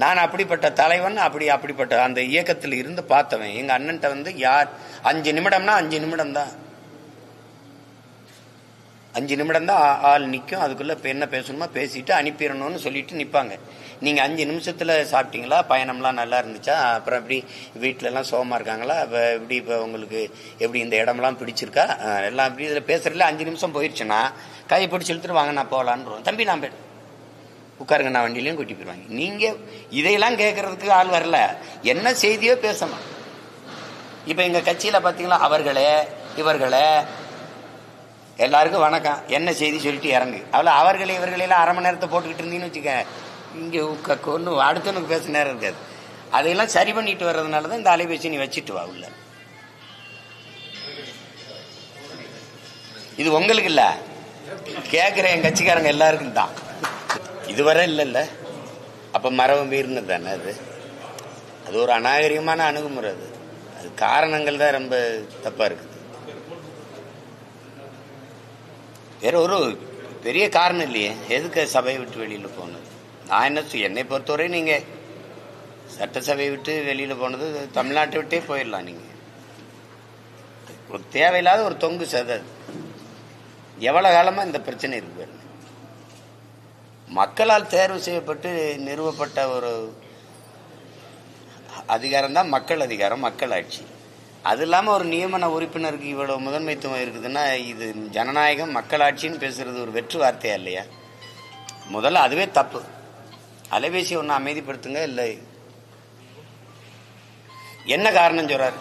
நான் அப்படிப்பட்ட தலைவன், அப்படிப்பட்ட அந்த இயக்கத்தில் இருந்து பார்த்தவன். எங்க அண்ணன்ட்ட வந்து யார் 5 நிமிடம்னா 5 நிமிடம் தான், 5 நிமிடம் தான் ஆள் நிற்கும். அதுக்குள்ள இப்போ என்ன பேசணுமோ பேசிட்டு அனுப்பிடணும்னு சொல்லிட்டு நிற்பாங்க. நீங்க 5 நிமிஷத்துல சாப்பிட்டீங்களா, பயணம்லாம் நல்லா இருந்துச்சா, அப்புறம் எப்படி வீட்டில எல்லாம் சோகமா இருக்காங்களா, எப்படி இப்போ உங்களுக்கு எப்படி இந்த இடம்லாம் பிடிச்சிருக்கா, எல்லாம் அப்படி இதில் பேசுறதுல 5 நிமிஷம் போயிடுச்சுன்னா கையை பிடிச்சி இழுத்துட்டு வாங்க நான் போகலான்னு, தம்பி நான் போய்ட்டு உட்காருங்க நான் வண்டியிலையும் கூட்டி போயிடுவாங்க. நீங்க இதையெல்லாம் கேட்கறதுக்கு ஆள் வரல, என்ன செய்தியோ பேசணும். இப்ப எங்க கட்சியில பாத்தீங்களா, அவர்களே இவர்களே எல்லாருக்கும் வணக்கம், என்ன செய்தி சொல்லிட்டு இறங்கு. அவ்வளோ அவர்களே இவர்களெல்லாம் அரை மணி நேரத்தை போட்டுக்கிட்டு இருந்தீங்கன்னு வச்சுக்க, இங்கே ஒன்று அடுத்தவனுக்கு பேச நேரம் இருக்காது. அதையெல்லாம் சரி பண்ணிட்டு வர்றதுனால தான் இந்த அலைபேசி நீ வச்சுட்டு வா உள்ள. இது உங்களுக்கு இல்லை, கேட்குற என் கட்சிக்காரங்க எல்லாருக்கும் தான். இதுவரை இல்லைல்ல, அப்போ மரபு மீறினது தானே அது. அது ஒரு அநாகரிகமான அணுகுமுறை. அது காரணங்கள் தான் ரொம்ப தப்பாக இருக்குது. வேற ஒரு பெரிய காரணம் இல்லையே எதுக்கு சபையை விட்டு வெளியில போனது. நான் என்ன என்னை பொறுத்தவரை நீங்க சட்டசபையை விட்டு வெளியில போனது தமிழ்நாட்டை விட்டே போயிடலாம். நீங்க ஒரு தேவையில்லாத ஒரு தொங்கு சதை. எவ்வளவு காலமா இந்த பிரச்சனை இருக்கு. மக்களால் தேர்வு செய்யப்பட்டு நிறுவப்பட்ட ஒரு அதிகாரம் தான் மக்கள் அதிகாரம், மக்கள் ஆட்சி. அது இல்லாம ஒரு நியமன உறுப்பினருக்கு இவ்வளவு முதன்மைத்துவம் இருக்குதுன்னா இது ஜனநாயகம் மக்களாட்சின்னு பேசுறது ஒரு வெற்று வார்த்தையா இல்லையா? முதல்ல அதுவே தப்பு. அலைபேசி ஒன்னு அமைதிப்படுத்துங்க. இல்லை என்ன காரணம் சொல்றாரு?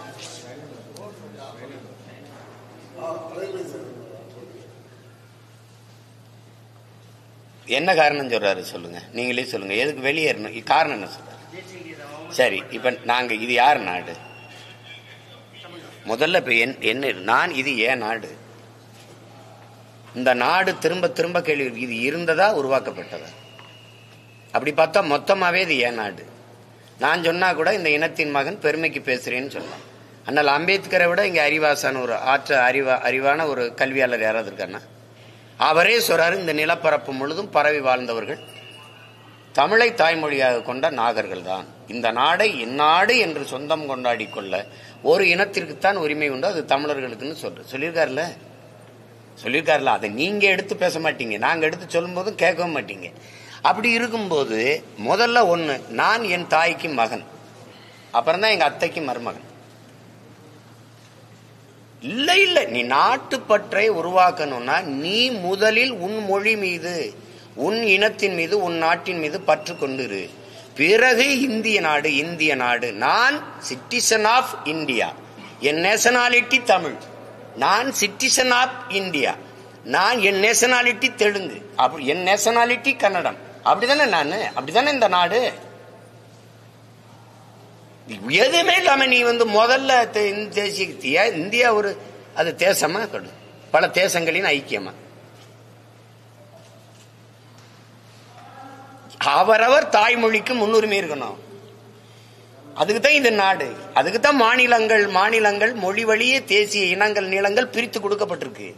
என்ன காரணம் சொல்றாரு சொல்லுங்க, நீங்களே சொல்லுங்க. எதுக்கு வெளியேறணும், காரணம் என்ன சொல்றாரு? சரி, இப்ப நாங்க இது யார் நாடு? முதல்ல இப்ப என்ன நான் இது ஏன் நாடு? இந்த நாடு திரும்ப திரும்ப கேள்வி, இது இருந்ததா உருவாக்கப்பட்டதா? அப்படி பார்த்தா மொத்தமாவே இது ஏன் நாடு. நான் சொன்னா கூட இந்த இனத்தின் மகன் பெருமைக்கு பேசுறேன்னு சொல்லலாம். அண்ணல் அம்பேத்கரை விட இங்க அறிவாசான ஒரு அறிவான ஒரு கல்வியாளர் யாராவது இருக்காருன்னா அவரே சொல்றாரு, இந்த நிலப்பரப்பு முழுதும் பரவி வாழ்ந்தவர்கள் தமிழை தாய்மொழியாக கொண்ட நாகர்கள் தான். இந்த நாடை இந்நாடு என்று சொந்தம் கொண்டாடி கொள்ள ஒரு இனத்திற்குத்தான் உரிமை உண்டு, அது தமிழர்களுக்குன்னு சொல்லியிருக்காருல்ல. அதை நீங்க எடுத்து பேச மாட்டீங்க, நாங்க எடுத்து சொல்லும் போதும் கேட்கவும் மாட்டீங்க. அப்படி இருக்கும்போது முதல்ல ஒண்ணு, நான் என் தாய்க்கு மகன், அப்புறம் தான் எங்க அத்தைக்கு மருமகன். இல்ல நீ நாட்டுப்பற்றை உருவாக்கணும்னா நீ முதலில் உன் மொழி மீது, உன் இனத்தின் மீது, உன் நாட்டின் மீது பற்று கொண்டிரு. பிறகு இந்திய நாடு. நான் சிட்டிசன் ஆஃப் இந்தியா, என் நேஷனாலிட்டி தமிழ். நான் சிட்டிசன் ஆஃப் இந்தியா, நான் என் நேஷனாலிட்டி தெலுங்கு, அப்படி என் நேஷனாலிட்டி கன்னடம். அப்படிதானே நான், அப்படித்தானே இந்த நாடு. எதுவுமே இல்லாம நீ முதல்ல தேசிய இந்தியா ஒரு அது தேசமா பல தேசங்களின் ஐக்கியமா அவரவர் தாய்மொழிக்கு முன்னுரிமை இருக்கணும். அதுக்குதான் இந்த நாடு, அதுக்குதான் மாநிலங்கள் மொழி வழியே தேசிய இனங்கள் நிலங்கள் பிரித்து கொடுக்கப்பட்டிருக்கு.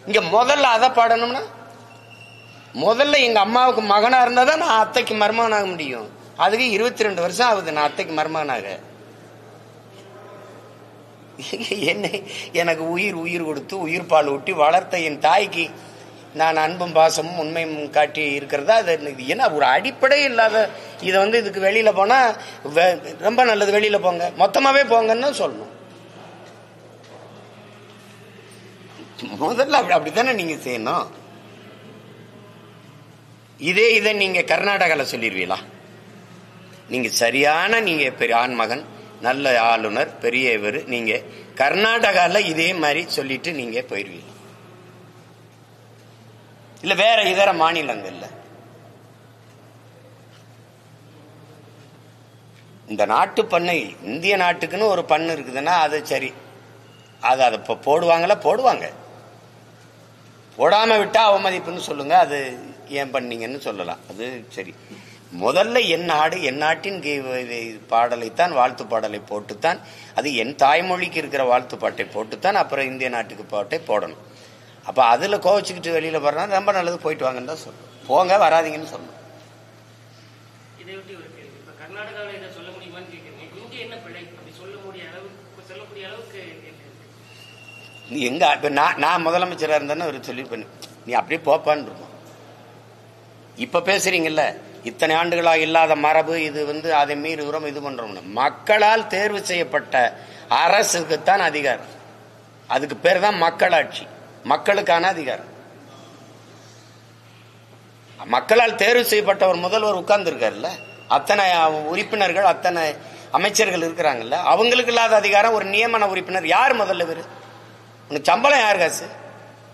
இங்க முதல்ல அதை பாடணும்னா முதல்ல எங்க அம்மாவுக்கு மகனா இருந்தாதான் நான் அத்தைக்கு மருமகனாக முடியும். அதுக்கு 22 வருஷம் ஆகுது நான் அத்தைக்கு மருமகனாக. எனக்கு உயிர் கொடுத்து உயிர் பால் ஊட்டி வளர்த்த என் தாய்க்கு நான் அன்பும் பாசமும் உண்மையும் காட்டி இருக்கிறதா? அது என்ன ஒரு அடிப்படை இல்லாத இதை இதுக்கு வெளியில போனா ரொம்ப நல்லது, வெளியில போங்க, மொத்தமாவே போங்கன்னு சொல்லணும். முதல்ல அப்படித்தானே நீங்க செய்யணும். இதை நீங்க கர்நாடகால சொல்லிடுவீங்களா? நீங்க சரியான, நீங்க பெரிய ஆண்மகன், நல்ல ஆளுநர், பெரிய இவர், நீங்க கர்நாடகால இதே மாதிரி சொல்லிட்டு நீங்க போயிருவீங்க. இல்ல வேற இதர மாநிலங்கள்ல இந்த நாட்டு பண்ணை, இந்திய நாட்டுக்குன்னு ஒரு பண்ணு இருக்குதுன்னா அது சரி, அதை போடுவாங்களா? போடுவாங்க. போடாம விட்டா அவமதிப்புன்னு சொல்லுங்க, அது ஏன் பண்ணீங்கன்னு சொல்லலாம், அது சரி. முதல்ல என் நாடு என் நாட்டின் பாடலைத்தான், வாழ்த்து பாடலை போட்டுத்தான், அது என் தாய்மொழிக்கு இருக்கிற வாழ்த்து பாட்டை போட்டுத்தான் அப்புறம் இந்திய நாட்டுக்கு பாட்டை போடணும். அப்ப அதுல கோவச்சுக்கிட்டு வெளியில போறா ரொம்ப நல்லது, போயிட்டு வாங்கன்னு தான் சொல்லணும், போங்க வராதிங்கன்னு சொல்லணும். இதை விட்டு ஒரு கேள்வி, இப்ப கர்நாடகாவில் இதை சொல்ல முடியுமான்னு கேட்குறீங்க. இங்க என்ன பிழை அப்படி சொல்லக்கூடிய அளவுக்கு நீ எங்க இப்ப நான் முதலமைச்சரா இருந்தேன்னு அவர் சொல்லி பண்ணு, நீ அப்படியே போப்பான்னு இருக்கும். இப்ப பேசுறீங்கல்ல, இத்தனை ஆண்டுகளாக இல்லாத மரபு இது அதை மீறுகிறோம், இது பண்றோம்னு. மக்களால் தேர்வு செய்யப்பட்ட அரசுக்குத்தான் அதிகாரம், அதுக்கு பேர் தான் மக்களாட்சி, மக்களுக்கான அதிகாரம். மக்களால் தேர்வு செய்யப்பட்ட ஒரு முதல்வர் உட்கார்ந்து இருக்காருல்ல, அத்தனை உறுப்பினர்கள் அத்தனை அமைச்சர்கள் இருக்கிறாங்கல்ல, அவங்களுக்கு இல்லாத அதிகாரம் ஒரு நியமன உறுப்பினர் யார் முதல்ல பேரு? உனக்கு சம்பளம் யார் காசு?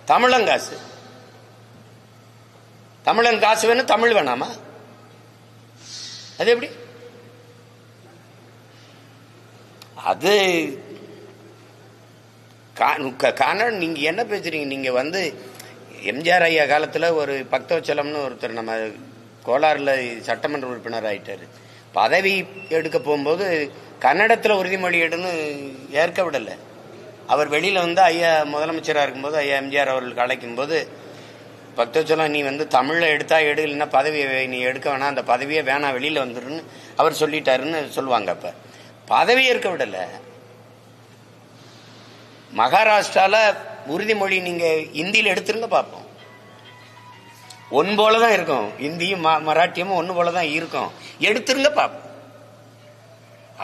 தமிழன் காசு. தமிழன் காசு வேணும், தமிழ் வேணாமா? அது எப்படி? அது நீங்க என்ன பேசுறீங்க? நீங்க எம்ஜிஆர் ஐயா காலத்துல ஒரு பக்தவச்சலம்னு ஒருத்தர் நம்ம கோலாறுல சட்டமன்ற உறுப்பினர் ஆயிட்டாரு. பதவி எடுக்க போகும்போது கன்னடத்துல உறுதிமொழி எடுன்னு ஏற்க விடல. அவர் வெளியில ஐயா முதலமைச்சராக இருக்கும்போது ஐயா எம்ஜிஆர் அவர்களுக்கு அழைக்கும் போது, பக்தவச்சலம் நீ தமிழ்ல எடுத்தா எடு, இல்லைன்னா பதவியை நீ எடுக்க வேணாம், அந்த பதவியே வேணாம், வெளியில வந்துருன்னு அவர் சொல்லிட்டாருன்னு சொல்லுவாங்க. அப்ப பதவி ஏற்க விடல. மகாராஷ்டிரால உறுதிமொழி நீங்க இந்தியில எடுத்துருங்க பார்ப்போம், ஒன் போலதான் இருக்கும், இந்தியும் மராட்டியமும் ஒன்னு போலதான் இருக்கும், எடுத்துருங்க பார்ப்போம்.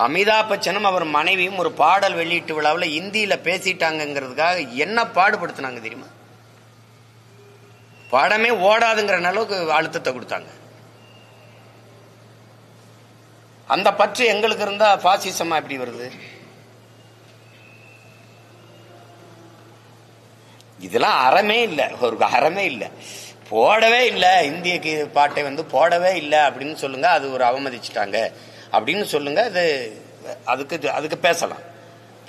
அமிதாப் பச்சனும் அவர் மனைவியும் ஒரு பாடல் வெளியீட்டு விழாவில் இந்தியில பேசிட்டாங்கிறதுக்காக என்ன பாடுபடுத்தினாங்க தெரியுமா? படமே ஓடாதுங்கிற அளவுக்கு அழுத்தத்தை கொடுத்தாங்க. அந்த பற்று எங்களுக்கு இருந்தா பாசிசமா எப்படி வருது? இதெல்லாம் அறமே இல்லை, ஒரு அறமே இல்லை, போடவே இல்லை, இந்திய பாட்டை போடவே இல்லை அப்படின்னு சொல்லுங்க, அது ஒரு அவமதிச்சுட்டாங்க அப்படின்னு சொல்லுங்க, அதுக்கு பேசலாம்.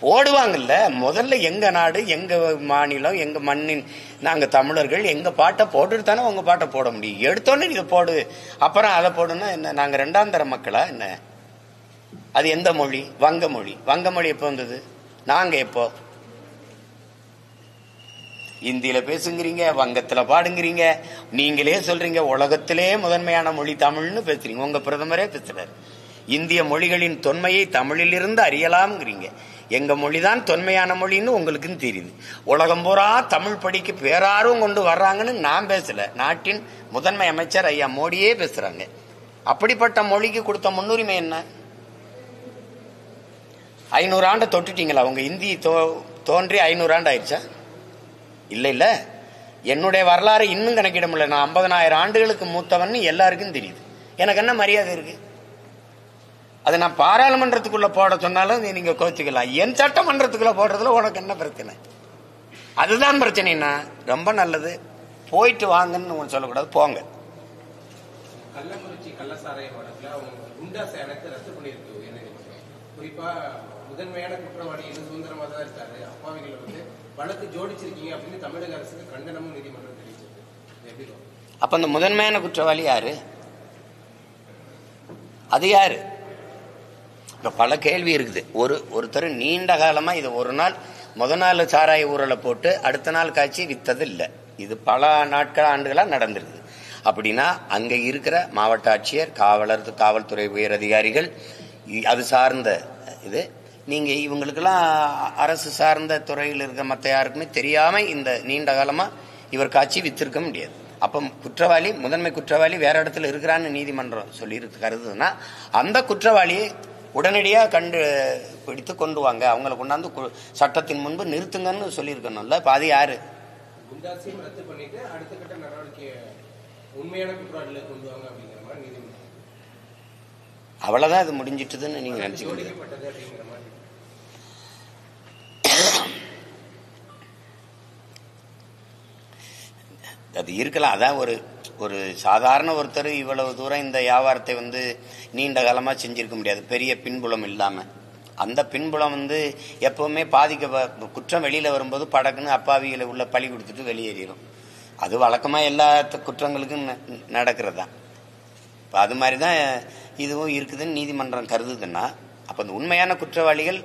போடுவாங்கல்ல, முதல்ல எங்க நாடு எங்க மாநிலம் எங்க மண்ணின் நாங்க தமிழர்கள் எங்க பாட்டை போட்டுட்டு தானே உங்க பாட்டை போட முடியும். எடுத்தோன்னே இதை போடு அப்புறம் அதை போடுன்னா என்ன? நாங்க ரெண்டாம் தர மக்களா என்ன? அது எந்த மொழி? வங்க மொழி. வங்க மொழி எப்போ வந்தது? நாங்க எப்போ? இந்தியில பேசுங்கிறீங்க, வங்கத்துல பாடுங்கிறீங்க, நீங்களே சொல்றீங்க உலகத்திலே முதன்மையான மொழி தமிழ்னு பேசுறீங்க. உங்க பிரதமரே பேசுறாரு, இந்திய மொழிகளின் தொன்மையை தமிழிலிருந்து அறியலாம்ங்கிறீங்க. எங்க மொழிதான் தொன்மையான மொழின்னு உங்களுக்குன்னு தெரியுது. உலகம் பூரா தமிழ் படிக்க பேராரும் கொண்டு வர்றாங்கன்னு நான் பேசல, நாட்டின் முதன்மை அமைச்சர் ஐயா மோடியே பேசுறாங்க. அப்படிப்பட்ட மொழிக்கு கொடுத்த முன்னுரிமை என்ன? 500 ஆண்டு தொட்டுட்டீங்களா? உங்க இந்தி தோன்றி 500 ஆண்டு ஆயிடுச்சா? இல்ல இல்ல, என்னுடைய வரலாறு இன்னும் கணக்கிட முடியல. நான் 50,000 ஆண்டுகளுக்கு மூத்தவன் எல்லாருக்கும் தெரியுது. எனக்கு என்ன மரியாதை இருக்கு? அதை நான் பாராளுமன்றத்துக்குள்ள போட சொன்னாலும் நீங்க கோச்சிக்கலாம், என் சட்டமன்றத்துக்குள்ள போடுறதுல உனக்கு என்ன பிரச்சனை? அதுதான் பிரச்சனைனா. ரொம்ப நல்லது, போயிட்டு வாங்கன்னு சொல்லக்கூடாது, போங்க. கள்ளக்குறிச்சி கள்ளசாராய வழக்குல அவங்க குண்டா சேனத்தை ரத்து பண்ணிருக்கு. குறிப்பா முதன்மையான குற்றவாளி இன்னும் சுதந்திரமா தான் இருக்காரு, அப்பாவிகள் வழக்கு ஜோடிச்சிருக்கீங்க அப்படின்னு தமிழக அரசுக்கு கண்டனமும் நீதிமன்றம் தெரிவிச்சது. அப்ப அந்த முதன்மையான குற்றவாளி யாரு? அது யாரு? இப்ப பல கேள்வி இருக்குது. ஒருத்தர் நீண்ட காலமா இது ஒரு நாள் நாள் சாராய ஊரலை போட்டு அடுத்த நாள் காய்ச்சி வித்தது இல்லை. இது பல நாட்கள் ஆண்டுகளா நடந்திருக்கு. அப்படின்னா அங்க இருக்கிற மாவட்ட ஆட்சியர், காவல்துறை உயர் அதிகாரிகள், அது சார்ந்த இது, நீங்க இவங்களுக்கெல்லாம் அரசு சார்ந்த துறையில் இருக்க மற்ற யாருக்குமே தெரியாம இந்த நீண்ட காலமா இவர் காட்சி வித்திருக்க முடியாது. அப்ப குற்றவாளி, முதன்மை குற்றவாளி வேற இடத்துல இருக்கிறான்னு நீதிமன்றம் சொல்லி கருதுன்னா அந்த குற்றவாளியை உடனடியாக கண்டுபிடித்து கொண்டு வாங்க, அவங்களை கொண்டாந்து சட்டத்தின் முன்பு நிறுத்துங்கன்னு சொல்லியிருக்கணும்ல. இப்ப அது யாரு? குண்டாசியம் ரத்து பண்ணிட்டு அடுத்த கட்ட நடவடிக்கை உண்மையான குற்றவாளிகளை கொண்டு வாங்க அப்படிங்கிற மாதிரி நீதிமன்றம். அவ்வளவுதான் இது முடிஞ்சிட்டுதுன்னு நீங்க நினைச்சுக்கோங்க. அது இருக்கலாம். அதான் ஒரு சாதாரண ஒருத்தர் இவ்வளவு தூரம் இந்த வியாபாரத்தை நீண்ட காலமா செஞ்சிருக்க முடியாது, பெரிய பின்புலம் இல்லாம. அந்த பின்புலம் எப்பவுமே குற்றம் வெளியில வரும்போது படக்குன்னு அப்பாவிகளை உள்ள பழி கொடுத்துட்டு வெளியேறிடும். அது வழக்கமாக எல்லா குற்றங்களுக்கும் நடக்கிறது தான். இப்போ அது மாதிரி தான் இதுவும் இருக்குதுன்னு நீதிமன்றம் கருதுதுன்னா, அப்போ அந்த உண்மையான குற்றவாளிகள்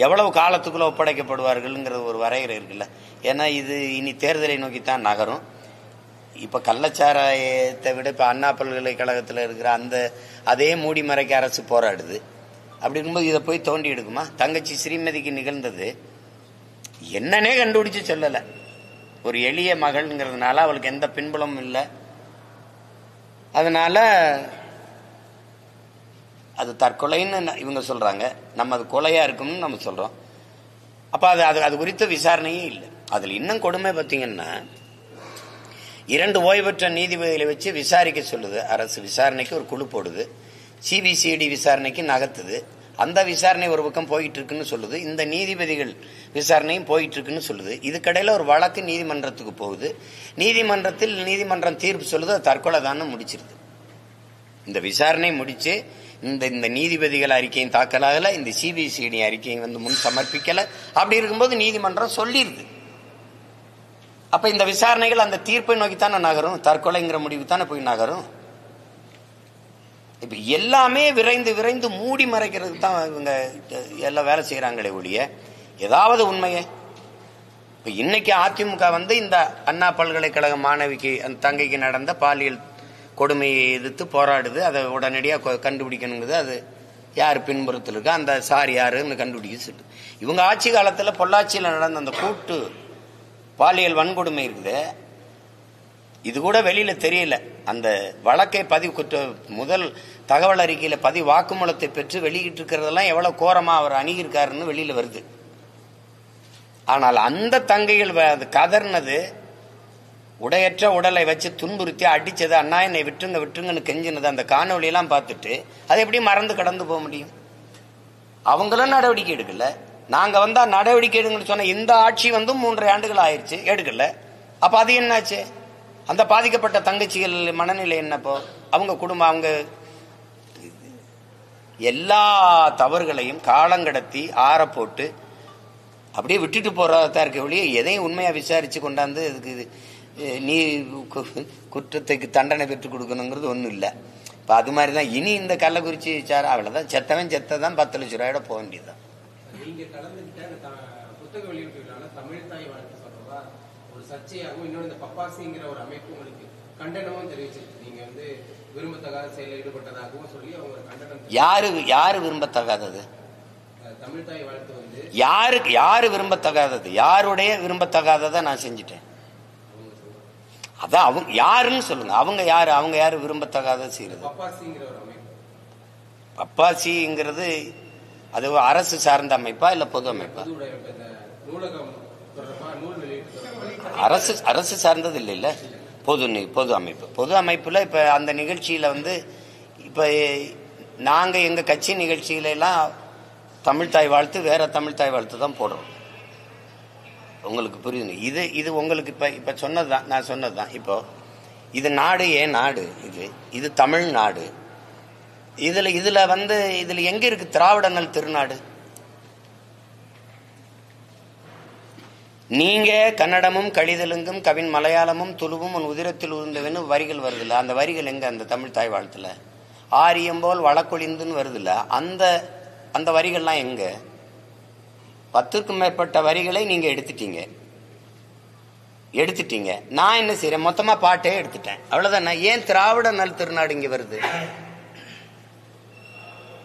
எவ்வளவு காலத்துக்குள்ளே ஒப்படைக்கப்படுவார்கள்ங்கிறது ஒரு வரையறை இருக்குல்ல. ஏன்னா இது இனி தேர்தலை நோக்கித்தான் நகரும். இப்போ கள்ளச்சாராயத்தை விட இப்போ அண்ணா பல்கலைக்கழகத்தில் இருக்கிற அந்த அதே மூடி மறைக்க அரசு போராடுது. அப்படி இருக்கும்போது இதை போய் தோண்டி எடுக்குமா? தங்கச்சி ஸ்ரீமதிக்கு நிகழ்ந்தது என்னன்னே கண்டுபிடிச்சு சொல்லலை. ஒரு எளிய மகள்ங்கிறதுனால அவளுக்கு எந்த பின்புலமும் இல்லை. அதனால அது தற்கொலைன்னு இவங்க சொல்றாங்க, நம்ம அது கொலையா இருக்கும்னு நம்ம சொல்றோம். அப்ப அது குறித்த விசாரணையே இல்லை. அதுல இன்னும் கொடுமை பார்த்தீங்கன்னா, 2 ஓய்வு பெற்ற நீதிபதிகளை வச்சு விசாரிக்க சொல்லுது அரசு. விசாரணைக்கு ஒரு குழு போடுது, சிபிசிஐடி விசாரணைக்கு நகர்த்துது. அந்த விசாரணை ஒரு பக்கம் போயிட்டு இருக்குன்னு சொல்லுது, இந்த நீதிபதிகள் விசாரணையும் போயிட்டு இருக்குன்னு சொல்லுது. இதுக்கடையில ஒரு வழக்கு நீதிமன்றத்துக்கு போகுது. நீதிமன்றத்தில் நீதிமன்றம் தீர்ப்பு சொல்லுது அது தற்கொலை தான் முடிச்சிருது. இந்த விசாரணை முடிச்சு இந்த நீதிபதிகள் அறிக்கையும் தாக்கலாகல, இந்த சிபிசிஐடி அறிக்கையும் முன் சமர்ப்பிக்கல. அப்படி இருக்கும்போது நீதிமன்றம் சொல்லிருது. அப்ப இந்த விசாரணைகள் அந்த தீர்ப்பை நோக்கித்தானே நகரும், தற்கொலைங்கிற முடிவு தானே போய் நகரும். இப்ப எல்லாமே விரைந்து விரைந்து மூடி மறைக்கிறதுக்கு தான் இவங்க எல்லாம் வேலை செய்யறாங்களே ஒழிய ஏதாவது உண்மையே. இப்ப இன்னைக்கு அதிமுக இந்த அண்ணா பல்கலைக்கழக மாணவிக்கு அந்த தங்கைக்கு நடந்த பாலியல் கொடுமையை எதிர்த்து போராடுது. அதை உடனடியாக கண்டுபிடிக்கணுங்கிறது. அது யார் பின்புறத்தில் இருக்கா, அந்த சார் யாருன்னு கண்டுபிடிக்க. இவங்க ஆட்சி காலத்தில் பொள்ளாச்சியில் நடந்த அந்த கூட்டு பாலியல் வன்கொடுமை இருக்குது, இது கூட வெளியில தெரியல. அந்த வழக்கை முதல் தகவல் அறிக்கையில வாக்குமூலத்தை பெற்று வெளியிட்டு இருக்கிறதெல்லாம் எவ்வளவு கோரமா அவர் அணுகியிருக்காருன்னு வெளியில வருது. ஆனால் அந்த தங்கைகள் கதர்னது, உடையற்ற உடலை வச்சு துன்புறுத்தி அடிச்சது, அண்ணா என்னை விட்டுருங்க விட்டுருங்கன்னு கெஞ்சினது, அந்த காணொலியெல்லாம் பார்த்துட்டு அது எப்படி மறந்து கடந்து போக முடியும்? அவங்களும் நடவடிக்கை எடுக்கல. நாங்க வந்தா நடவடிக்கை எடுங்கன்னு சொன்ன இந்த ஆட்சி 3.5 ஆண்டுகள் ஆயிடுச்சு, எடுக்கல. அப்ப அது என்னாச்சு? அந்த பாதிக்கப்பட்ட தங்கச்சிகள் மனநிலை என்னப்போ? அவங்க குடும்பம், அவங்க எல்லா தவறுகளையும் காலங்கடத்தி ஆற போட்டு அப்படியே விட்டுட்டு போறதா இருக்க ஒழிய எதையும் உண்மையா விசாரிச்சு கொண்டாந்து இதுக்கு நீ குற்றத்துக்கு தண்டனை பெற்றுக் கொடுக்கணுங்கிறது ஒன்றும் இல்லை. இப்போ அது மாதிரி தான் இனி இந்த கள்ளக்குறிச்சி விசாரம் அவ்வளோதான். செத்தவன் செத்ததான் 10 லட்சம் ரூபாயோட போக வேண்டியதுதான். நீங்க கலந்துக்கிட்ட புத்தக வெளியீட்டுனால தமிழ் தாய் வாழ்த்து சொல்றதா ஒரு சர்ச்சையாகவும், இன்னொரு இந்த பப்பாசிங்கிற ஒரு அமைப்பு உங்களுக்கு கண்டனமும் தெரிவிச்சிருக்கு. நீங்க விரும்பத்தகாத செயலில் ஈடுபட்டதாகவும் சொல்லி அவங்க கண்டனம். யாரு விரும்பத்தகாதது? தமிழ் தாய் வாழ்த்து யாரு விரும்பத்தகாதது? யாருடைய விரும்பத்தகாததை நான் செஞ்சுட்டேன். அதான் அவங்க யாருன்னு சொல்லுங்க. அவங்க யாரு விரும்பத்தகாத செய்யறது? பப்பாசிங்கிறது அது அரசு சார்ந்த அமைப்பா இல்ல பொது அமைப்பா? அரசு சார்ந்தது இல்ல, பொது அமைப்பு. பொது அமைப்புல இப்ப அந்த நிகழ்ச்சியில இப்ப நாங்க எங்க கட்சி நிகழ்ச்சியில எல்லாம் தமிழ் தாய் வாழ்த்து, வேற தமிழ் தாய் வாழ்த்து தான் போடுறோம். உங்களுக்கு புரியுது? இது உங்களுக்கு இப்ப சொன்னதுதான், நான் சொன்னதுதான். இப்போ இது நாடு, ஏன் நாடு? இது தமிழ்நாடு. இதுல இதுல எங்க இருக்கு திராவிடங்கள் திருநாடு? நீங்க கன்னடமும் கழிதலுங்கும் கவின் மலையாளமும் துளுவும் உன் உதிரத்தில் உருந்தவன்னு வரிகள் வருதுல்ல, அந்த வரிகள் எங்க அந்த தமிழ் தாய் வாழ்த்துல? ஆரியம் போல் வழக்கொழிந்துன்னு வருதுல்ல, அந்த வரிகள்லாம் எங்க? 10க்கும் மேற்பட்ட வரிகளை நீங்க எடுத்துட்டீங்க. நான் என்ன செய்யறேன்? மொத்தமா பாட்டே எடுத்துட்டேன், அவ்வளவுதான். ஏன் திராவிட நல் திருநாடு இங்க வருது?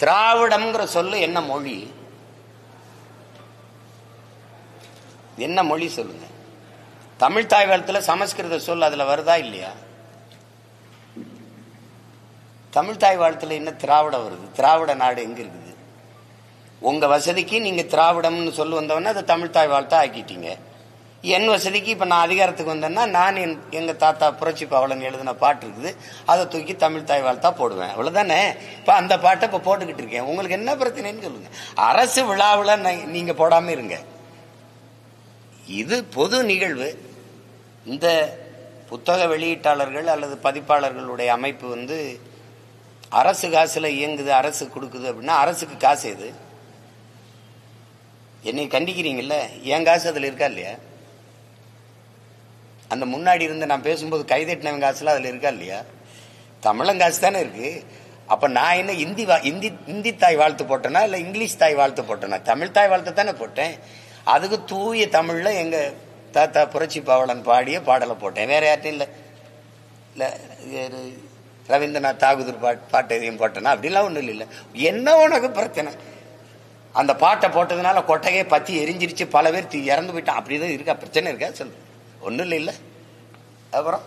திராவிடம்ங்கிற சொல்லு என்ன மொழி? என்ன மொழி சொல்லுங்க? தமிழ் தாய் வாழ்த்துல சமஸ்கிருத சொல் அதுல வருதா இல்லையா? தமிழ் தாய் வாழ்த்துல என்ன திராவிடம் வருது? திராவிட நாடு எங்க இருக்குது? உங்க வசதிக்கு நீங்க திராவிடம்னு சொல்லு வந்தவொன்னா அது தமிழ் தாய் வாழ்த்தா ஆக்கிட்டீங்க. என் வசதிக்கு இப்ப நான் அதிகாரத்துக்கு வந்தேன்னா நான் எங்க தாத்தா புரட்சி பாவலன் எழுதின பாட்டு இருக்குது, அதை தூக்கி தமிழ் தாய் வாழ்த்தா போடுவேன், அவ்வளவுதானே. இப்ப அந்த பாட்டை இப்ப போட்டுக்கிட்டு இருக்கேன். உங்களுக்கு என்ன பிரச்சனைன்னு சொல்லுங்க. அரசு விழாவில் நீங்க போடாம இருங்க. இது பொது நிகழ்வு. இந்த புத்தக வெளியீட்டாளர்கள் அல்லது பதிப்பாளர்களுடைய அமைப்பு அரசு காசுல இயங்குது, அரசு கொடுக்குது அப்படின்னா அரசுக்கு காசு எது? என்னை கண்டிக்கிறீங்கல்ல, என் காசு அதுல இருக்கா இல்லையா? அந்த முன்னாடி இருந்து நான் பேசும்போது கைதட்டினவன் காசுலாம் அதுல இருக்கா இல்லையா? தமிழன் காசு தானே இருக்கு. அப்ப நான் என்ன இந்தி தாய் வாழ்த்து போட்டேனா இல்ல இங்கிலீஷ் தாய் வாழ்த்து போட்டேனா? தமிழ் தாய் வாழ்த்து தானே போட்டேன். அதுக்கு தூய தமிழ்ல எங்க தாத்தா புரட்சி பாவலன் பாடிய பாடலை போட்டேன். வேற யார்ட்டும் இல்ல ரவீந்திரநாத் தாகூர் பாட்டு எதையும் போட்டேனா? அப்படிலாம் ஒண்ணும் இல்லை. என்ன உனக்கு பிரச்சனை? அந்த பாட்டை போட்டதுனால கொட்டையே பத்தி எரிஞ்சிருச்சு, பல பேர் இறந்து போயிட்டான், அப்படிதான் இருக்கா? பிரச்சனை இருக்கா? சொல்லு. ஒன்னும் இல்லை. அப்புறம்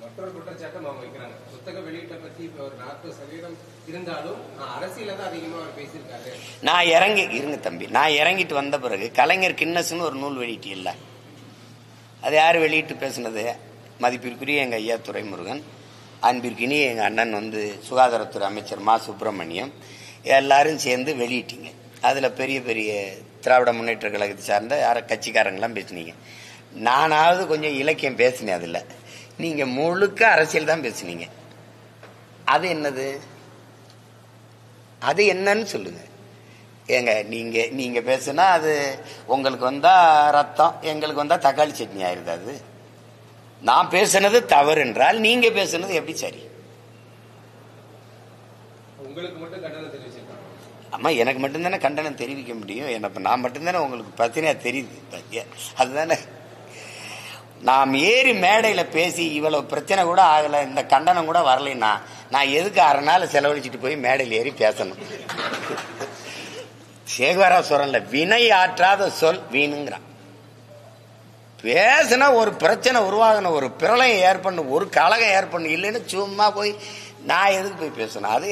மற்றொரு குற்றச்சாட்டம் அவங்க வைக்கிறாங்க, புத்தக வெளியீட்டை பத்தி இப்ப ஒரு 40% இருந்தாலும் அரசியல தான் அதிகமா அவர் பேசியிருக்காரு. நான் இருங்க தம்பி, நான் இறங்கிட்டு வந்த பிறகு கலைஞர் கின்னஸ்ன்னு ஒரு நூல் வெளியிட்டு இல்ல, அது யாரு வெளியிட்டு பேசினது? மதிப்பிற்குரிய எங்க ஐயா துரைமுருகன், அன்பிற்கினி எங்க அண்ணன் சுகாதாரத்துறை அமைச்சர் மா சுப்பிரமணியம், எல்லாரும் சேர்ந்து வெளியிட்டீங்க. அதுல பெரிய பெரிய திராவிட முன்னேற்ற கழகத்தை சார்ந்த கட்சிக்காரங்கெல்லாம் பேசினீங்க. நானாவது கொஞ்சம் இலக்கியம் பேசினேன். அதுல நீங்க முழுக்க அரசியல் தான் பேசுனீங்க. அது என்னது? அது என்னன்னு சொல்லுங்க. ஏங்க நீங்க பேசுனா அது உங்களுக்கு வந்தா ரத்தம், எங்களுக்கு வந்தா தக்காளி சட்னி ஆயிருது. அது நான் பேசுனது தவறு என்றால் நீங்க பேசுனது எப்படி சரி? உங்களுக்கு மட்டும் கண்டனம் தெரிவிச்சிருக்காங்க. ஆமா, எனக்கு மட்டும்தானே கண்டனம் தெரிவிக்க முடியும். எனக்கு நான் மட்டும்தானே உங்களுக்கு பிரச்சனையா தெரியுது. அதுதானே நாம் ஏறி மேடையில பேசி இவ்வளவு பிரச்சனை கூட ஆகல, இந்த கண்டனம் கூட வரலைன்னா நான் எதுக்கு 1/2 நாள் செலவழிச்சிட்டு போய் மேடையில் ஏறி பேசணும்? சேகரா சொல்றல, வினை ஆற்றாத சொல் வீணுங்கிறான். பேசினா ஒரு பிரச்சனை உருவாகணும், ஒரு பிரளயம் ஏற்படணும், ஒரு கலகம் ஏற்படணும். இல்லைன்னு சும்மா போய் நான் எதுக்கு போய் பேசணும்? அது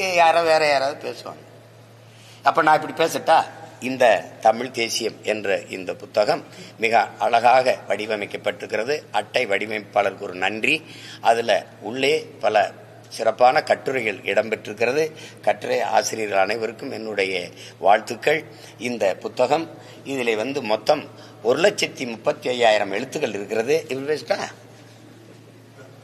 வேற யாராவது பேசுவாங்க. அப்ப நான் இப்படி பேசட்டா? இந்த தமிழ் தேசியம் என்ற இந்த புத்தகம் மிக அழகாக வடிவமைக்கப்பட்டிருக்கிறது. அட்டை வடிவமைப்பாளருக்கு ஒரு நன்றி. அதுல உள்ளே பல சிறப்பான கட்டுரைகள் இடம்பெற்றிருக்கிறது. கட்டுரை ஆசிரியர்கள் அனைவருக்கும் என்னுடைய வாழ்த்துக்கள். இந்த புத்தகம் இதில் மொத்தம் 1,35,500 எழுத்துக்கள் இருக்கிறது. இப்படி பேசிட்டா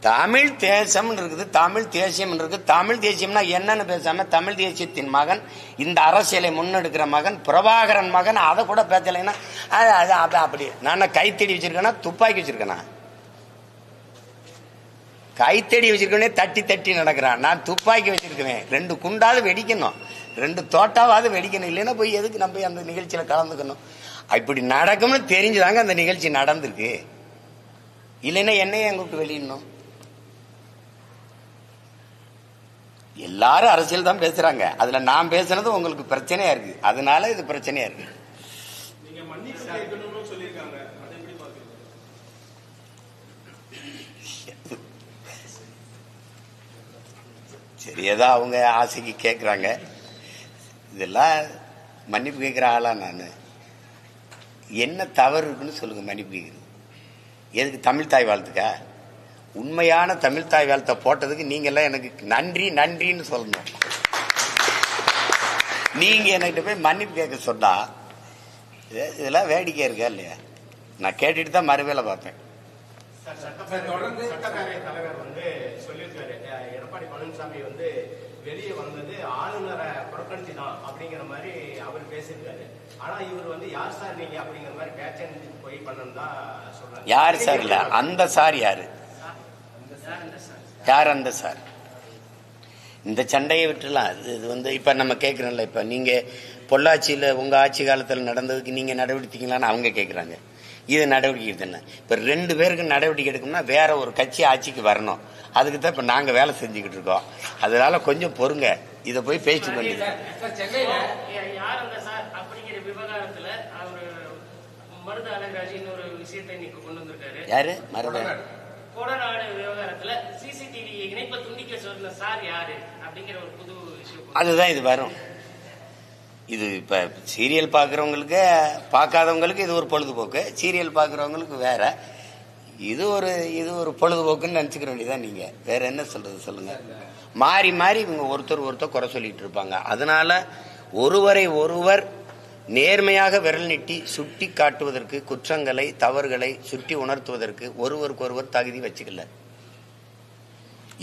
தமிழ் தேசம் இருக்குது, தமிழ் தேசியம் இருக்கு. தமிழ் தேசியம்னா என்னன்னு பேசாம தமிழ் தேசியத்தின் மகன், இந்த அரசியலை முன்னெடுக்கிற மகன், பிரபாகரன் மகன், அதை கூட பேசலைன்னா அப்படி நான் கைத்தடி வச்சிருக்கேனா துப்பாக்கி வச்சிருக்கேனா? கைத்தடி வச்சிருக்கேனே தட்டி தட்டி நடக்கிறான். நான் துப்பாக்கி வச்சிருக்கேன். 2 குண்டாவது வெடிக்கணும், 2 தோட்டாவது வெடிக்கணும். இல்லைன்னா போய் எதுக்கு நம்ம அந்த நிகழ்ச்சியில கலந்துக்கணும்? இப்படி நடக்கும்னு தெரிஞ்சுதாங்க அந்த நிகழ்ச்சி நடந்திருக்கு. இல்லைன்னா என்னையே கூப்பிட்டு வெளியிடணும். எல்லாரும் அரசியல் தான் பேசுறாங்க. அதுல நான் பேசுனது உங்களுக்கு பிரச்சனையா இருக்கு, அதனால இது பிரச்சனையா இருக்கு. நீங்க மன்னிப்பு கேட்கணும்னு சொல்லிருக்காங்க, அதை எப்படி பாக்குறீங்க? சரி, ஏதோ அவங்க ஆசைக்கு கேட்கறாங்க. இதெல்லாம் மன்னிப்பு கேட்கிற ஆளா நான்? என்ன தவறு இருக்குன்னு சொல்லுங்க மன்னிப்பு கேட்குறது. எதுக்கு? தமிழ் தாய் வாழ்த்துக்கா? உண்மையான தமிழ் தாய் வாழ்த்தை போட்டதுக்கு நீங்க எல்லாம் எனக்கு நன்றின்னு சொல்லணும். நீங்க என்கிட்ட போய் மன்னிப்பு கேட்க சொன்னா இதெல்லாம் வேடிக்கை இருக்கா இல்லையா? நான் கேட்டுட்டு தான் மறுவேளை பார்ப்பேன். தொடர்ந்து சட்டப்பேரவை தலைவர் சொல்லியிருக்காரு, எடப்பாடி பழனிசாமி வெளியே வந்தது ஆளுநரை புறக்கணிச்சு தான் அப்படிங்கிற மாதிரி அவர் பேசியிருக்காரு. ஆனா இவர் யார் சார் நீங்க அப்படிங்கிற மாதிரி பேச்சன் போய் பண்ணணும் தான் சொல்றாங்க. யார் சார்? இல்ல, அந்த சார் யாரு? யார் அந்த சார்? இந்த சண்டையை விட்டுலாம். இது இப்ப நம்ம கேட்கிறோம்ல, இப்ப நீங்க பொள்ளாச்சியில உங்க ஆட்சி காலத்துல நடந்ததுக்கு நீங்க நடவடிக்கைங்களான்னு அவங்க கேட்கறாங்க. இது நடவடிக்கை தானே. இப்ப 2 பேருக்கு நடவடிக்கை எடுக்கணும்னா வேற ஒரு கட்சி ஆட்சிக்கு வரணும். அதுக்கு தான் இப்ப நாங்க வேலை செஞ்சுக்கிட்டு இருக்கோம். அதனால கொஞ்சம் பொறுங்க, இத போய் பேசிட்டு வேண்டியது. யார் அந்த சார் அப்படிங்கிற விவகாரத்துல அவர் மருத அழகாஜி இன்னொரு விஷயத்தை இன்னைக்கு கொண்டு வந்திருக்காரு. யாரு? மருத கொடநாடு விவகாரத்துல சிசிடிவி இணைப்பை துண்டிக்க சொன்ன சார் யாரு அப்படிங்கிற ஒரு புது விஷயம். அதுதான் இது வரும். இது இப்ப சீரியல் பாக்குறவங்களுக்கு, பார்க்காதவங்களுக்கு இது ஒரு பொழுதுபோக்கு. சீரியல் பாக்குறவங்களுக்கு வேற. இது ஒரு பொழுதுபோக்குன்னு நினைச்சுக்கிற வேண்டியதான். நீங்க வேற என்ன சொல்றது சொல்லுங்க? மாறி மாறி இவங்க ஒருத்தர் குறை சொல்லிட்டு இருப்பாங்க. அதனால ஒருவரை ஒருவர் நேர்மையாக விரல் நீட்டி சுட்டி காட்டுவதற்கு, குற்றங்களை தவறுகளை சுட்டி உணர்த்துவதற்கு ஒருவருக்கு ஒருவர் தகுதி வச்சுக்கல.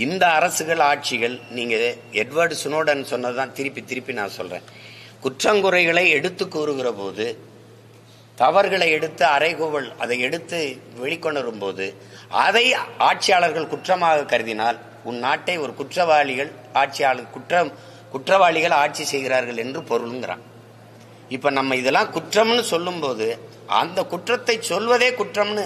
இந்த அரசுகள் ஆட்சிகள், நீங்க எட்வர்டு ஸ்னோடன் சொன்னதுதான் திருப்பி நான் சொல்றேன். குற்றங்குறைகளை எடுத்து கூறுகிற போது தவறுகளை எடுத்து அறைகூவல் அதை எடுத்து வெளிக்கொணரும் போது அதை ஆட்சியாளர்கள் குற்றமாக கருதினால் உன் நாட்டை ஒரு குற்றவாளிகள் ஆட்சி செய்கிறார்கள் என்று பொருளுங்கிறான். இப்ப நம்ம இதெல்லாம் குற்றம்னு சொல்லும் போது அந்த குற்றத்தை சொல்வதே குற்றம்னு